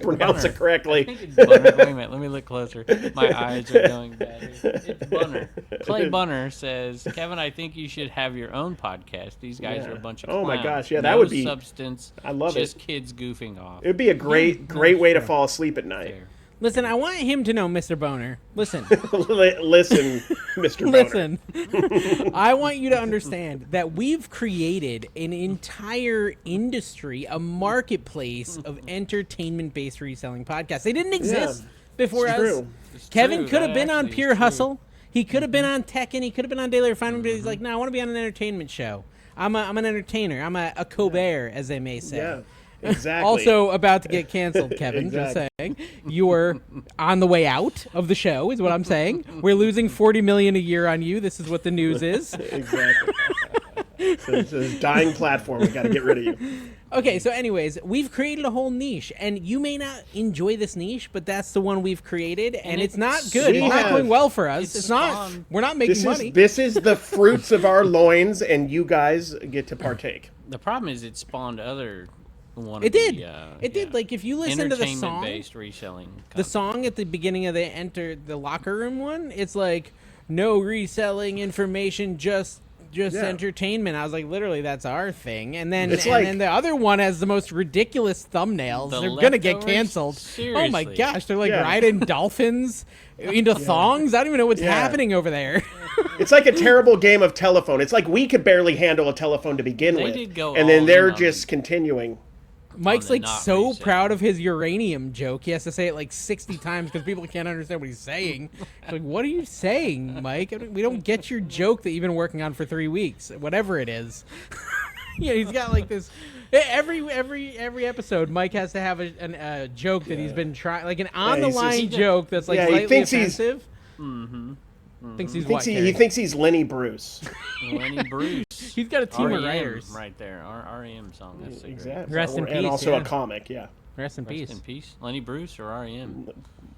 Pronounce it correctly. I think it's Bunner. Wait a minute, let me look closer. My eyes are going bad. It's Bunner. Clay Bunner says, Kevin, I think you should have your own podcast. These guys are a bunch of clowns. Oh my gosh, yeah, that no would be substance. I love just it. Kids goofing off. It would be a great way to fall asleep at night. Fair. Listen, I want him to know, Mr. Boner. Listen. Listen, Mr. Boner. Listen. I want you to understand that we've created an entire industry, a marketplace of entertainment-based reselling podcasts. They didn't exist before us. True. Kevin could have been on Pure Hustle. He could have been on Tekken. He could have been on Daily Refinement, but he's like, no, I want to be on an entertainment show. I'm an entertainer. I'm a Colbert, as they may say. Yeah. Exactly. Also about to get canceled, Kevin. Just saying. You're on the way out of the show, is what I'm saying. We're losing $40 million a year on you. This is what the news is. Exactly. So it's a dying platform. We got to get rid of you. Okay, so anyways, we've created a whole niche, and you may not enjoy this niche, but that's the one we've created, and it's not good. It's not going well for us. It's not. We're not making money. This is the fruits of our loins, and you guys get to partake. The problem is it spawned other. It did. It did. Like if you listen to the song, entertainment-based reselling. The song at the beginning of the Enter the Locker Room one, it's like no reselling information, just entertainment. I was like, literally, that's our thing. And then then the other one has the most ridiculous thumbnails. They're gonna get canceled. Seriously. Oh my gosh, they're like riding dolphins into thongs. I don't even know what's happening over there. It's like a terrible game of telephone. It's like we could barely handle a telephone to begin with, and then they're just continuing. Mike's like so proud of his uranium joke. He has to say it like 60 times because people can't understand what he's saying. It's like, what are you saying, Mike? We don't get your joke that you've been working on for 3 weeks, whatever it is. Yeah, he's got like this. Every episode, Mike has to have a joke that he's been trying, like an on the line joke that's like slightly offensive. He thinks he's Lenny Bruce. Lenny Bruce. He's got a team of writers right there. Our REM song. That's exactly. Rest in peace. And also a comic. Yeah. Rest in Rest peace. in peace. Lenny Bruce or REM?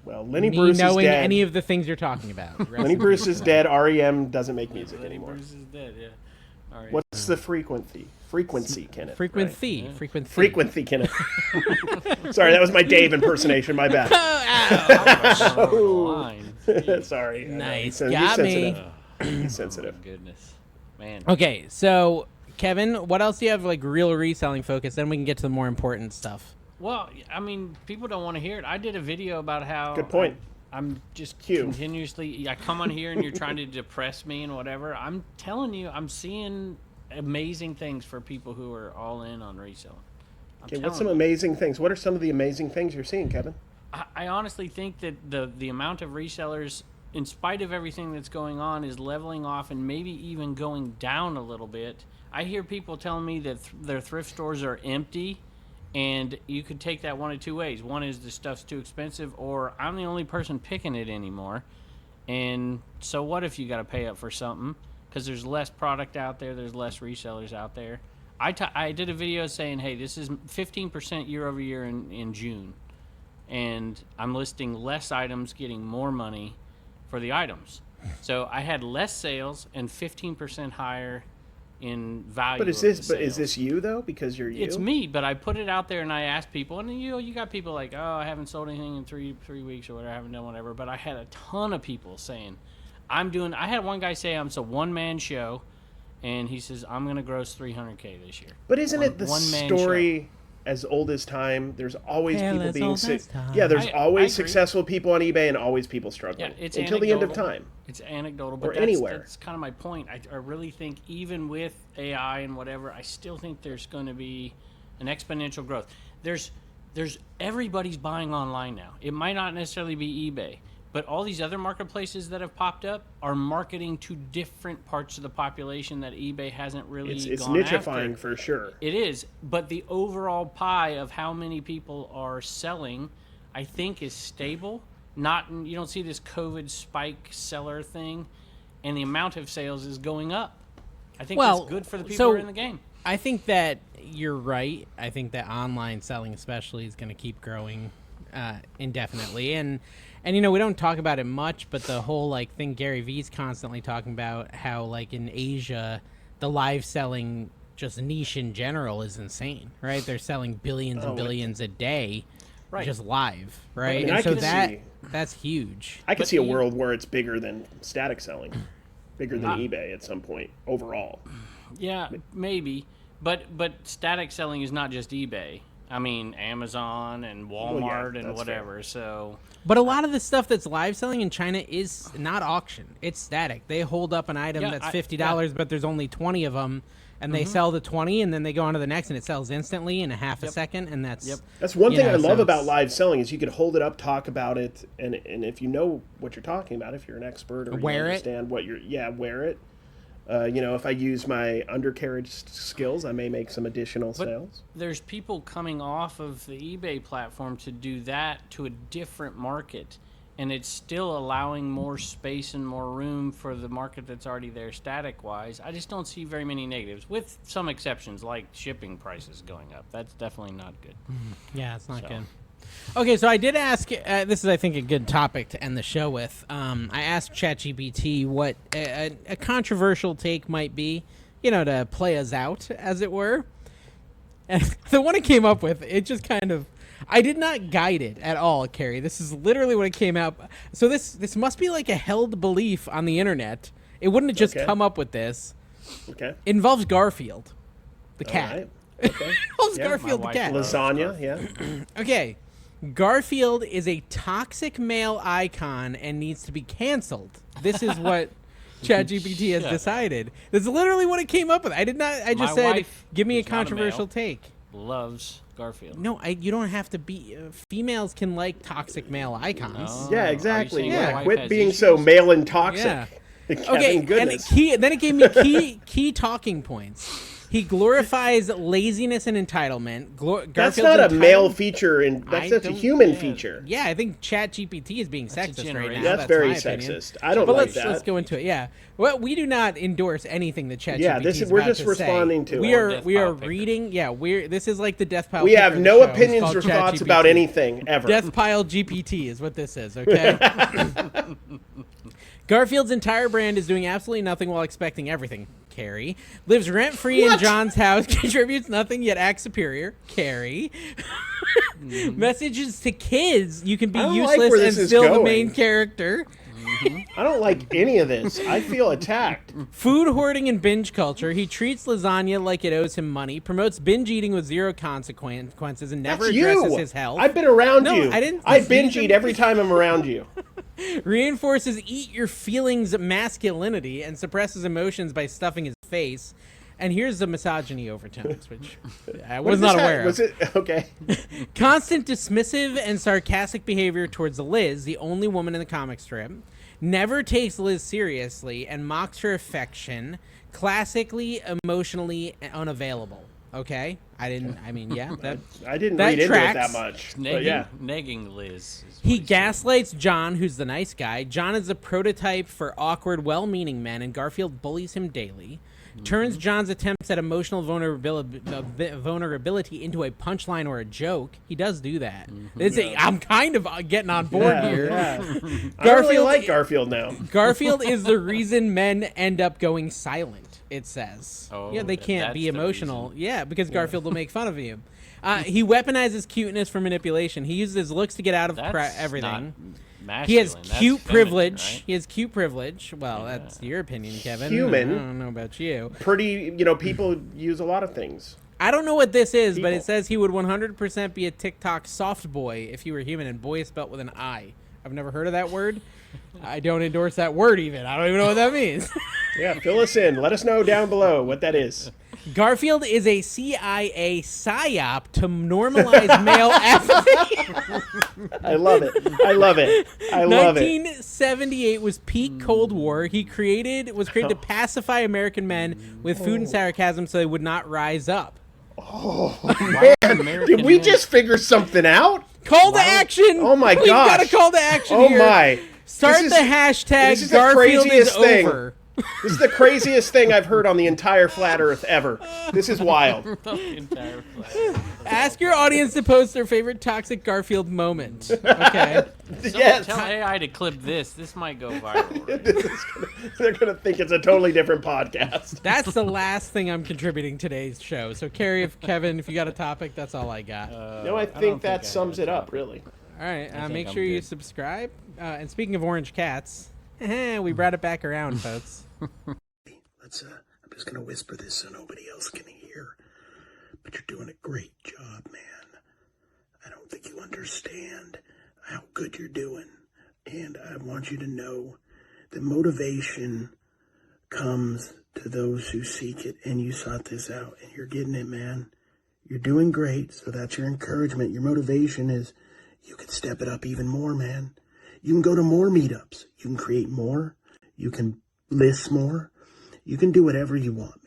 Well, Lenny Me Bruce is knowing dead. any of the things you're talking about. Rest Lenny in Bruce peace. is dead. REM doesn't make music Lenny anymore. Bruce is dead, yeah. REM. What's the frequency? Frequency, Kenneth. Frequency. Right? Frequency. Frequency, Kenneth. Sorry, that was my Dave impersonation. My bad. Sorry. Nice. He's Got me. sensitive. He's sensitive. Oh, goodness. Man. Okay, so Kevin, what else do you have like real reselling focus? Then we can get to the more important stuff. Well, I mean, people don't want to hear it. I did a video about how... Good point. I'm just Cue. continuously... I come on here and you're trying to depress me and whatever. I'm telling you, I'm seeing amazing things for people who are all in on reselling. Okay, what's some amazing things? What are some of the amazing things you're seeing, Kevin? I honestly think that the amount of resellers, in spite of everything that's going on, is leveling off and maybe even going down a little bit. I hear people telling me that their thrift stores are empty, and you could take that one of two ways. One is the stuff's too expensive, or I'm the only person picking it anymore. And so what if you got to pay up for something? Because there's less product out there, there's less resellers out there. I did a video saying, hey, this is 15% year over year in June. And I'm listing less items, getting more money for the items. So I had less sales and 15% higher in value. But is this you though? Because you're you. It's me, but I put it out there and I asked people, and you got people like, oh, I haven't sold anything in three weeks or whatever, I haven't done whatever. But I had a ton of people saying, I had one guy say it's a one-man show, and he says I'm gonna gross $300K this year. But isn't it the one-man story show. As old as time? There's always Hell, people as being old as time. yeah. There's I always agree. successful people on eBay and always people struggling Yeah, it's until the end of anecdotal. time. It's anecdotal, but Or anywhere. that's kind of my point. I really think even with AI and whatever, I still think there's going to be an exponential growth. There's everybody's buying online now. It might not necessarily be eBay, but all these other marketplaces that have popped up are marketing to different parts of the population that eBay hasn't really It's gone nichifying after. for sure. It is, but the overall pie of how many people are selling, I think, is stable. You don't see this COVID spike seller thing, and the amount of sales is going up. I think that's good for the people who are in the game. I think that you're right. I think that online selling especially is going to keep growing indefinitely. And we don't talk about it much, but the whole like thing Gary Vee's constantly talking about, how like in Asia, the live selling just niche in general is insane, right? They're selling billions and billions a day, Right. just live, right? I mean, and I so could that's huge. I could But see a you- world where it's bigger than static selling, bigger than eBay at some point overall. Yeah, maybe, but static selling is not just eBay. I mean, Amazon and Walmart and that's whatever. So But a lot of the stuff that's live selling in China is not auction. It's static. They hold up an item Yeah, that's $50, but there's only 20 of them, and they sell the 20, and then they go on to the next, and it sells instantly in a half a second, and that's... That's one thing I love so about it's- live selling is you could hold it up, talk about it, and if you know what you're talking about, if you're an expert or Wear you it. understand what wear it. If I use my undercarriage skills, I may make some additional sales. there's people coming off of the eBay platform to do that to a different market, and it's still allowing more space and more room for the market that's already there static wise. I just don't see very many negatives, with some exceptions like shipping prices going up. That's definitely not good. Yeah, it's not good. Okay, so I did ask, this is, I think, a good topic to end the show with. I asked ChatGPT what a controversial take might be, to play us out, as it were. And the one it came up with, it just kind of... I did not guide it at all, Carrie. This is literally what it came out. So this must be like a held belief on the internet. It wouldn't have just come up with this. Okay. It involves Garfield, the cat. All right. Okay. Involves Yeah, Garfield, the my wife cat. loves Lasagna, yeah. Okay. Garfield is a toxic male icon and needs to be canceled. This is what ChatGPT has decided. This is literally what it came up with. I did not. I just My said, wife, give me a who's not a controversial male, take. Loves Garfield. No, you don't have to be. Females can like toxic male icons. No. Yeah, Are you exactly. saying Yeah, your wife quit has being so issues? male and toxic. Yeah. Kevin, Okay, goodness. then it gave me key talking points. He glorifies laziness and entitlement. That's not a male feature, and that's a human feature. Yeah, I think ChatGPT is being sexist right now. That's very sexist. I don't like that. Let's go into it. Yeah, well, we do not endorse anything that ChatGPT. Yeah, we're just responding to. We are reading. Yeah, this is like the Death Pile. We have no opinions or thoughts about anything ever. Death Pile GPT is what this is. Okay. Garfield's entire brand is doing absolutely nothing while expecting everything. Carrie lives rent-free in John's house, contributes nothing yet acts superior. Carrie messages to kids you can be useless and still the main character. I don't like any of this. I feel attacked. Food hoarding and binge culture. He treats lasagna like it owes him money, promotes binge eating with zero consequences, and never addresses his health. I've been around you. I binge eat eat every time I'm around you. Reinforces eat your feelings masculinity and suppresses emotions by stuffing his face. And here's the misogyny overtones, which I was not aware of. Was it okay? Constant dismissive and sarcastic behavior towards Liz, the only woman in the comic strip. Never takes Liz seriously and mocks her affection. Classically, emotionally unavailable. Okay, I didn't read into it that much. Negging Liz. He gaslights John, who's the nice guy. John is a prototype for awkward, well-meaning men, and Garfield bullies him daily. Turns John's attempts at emotional vulnerability into a punchline or a joke. He does do that. I'm kind of getting on board here. Yeah. I really like Garfield now. Garfield is the reason men end up going silent, it says. They can't be emotional. Yeah, because Garfield will make fun of you. He weaponizes cuteness for manipulation. He uses his looks to get out of everything. He has cute privilege. Right? He has cute privilege. Well, that's your opinion, Kevin. Human. I don't know about you. Pretty, people use a lot of things. I don't know what this is, but it says he would 100% be a TikTok soft boy if he were human, and boy is spelt with an I. I've never heard of that word. I don't endorse that word even. I don't even know what that means. Yeah, fill us in. Let us know down below what that is. Garfield is a CIA psyop to normalize male apathy. I love it. I love it. 1978 was peak Cold War. He was created to pacify American men with food and sarcasm so they would not rise up. Oh, man. Did we just figure something out? Call to action. Oh, my gosh. We've got a call to action here. Oh, my. Start the hashtag Garfield is over. This is the craziest thing I've heard on the entire flat earth ever. This is wild. Ask your audience to post their favorite toxic Garfield moment. Okay. Yes. Tell AI to clip this. This might go viral. Right? They're going to think it's a totally different podcast. That's the last thing I'm contributing today's show. So, Carrie, Kevin, if you got a topic, that's all I got. I think that sums it up, really. All right. Make sure you subscribe. And speaking of orange cats, we brought it back around, folks. I'm just going to whisper this so nobody else can hear. But you're doing a great job, man. I don't think you understand how good you're doing. And I want you to know that motivation comes to those who seek it. And you sought this out. And you're getting it, man. You're doing great. So that's your encouragement. Your motivation is you can step it up even more, man. You can go to more meetups. You can create more. You can list more. You can do whatever you want,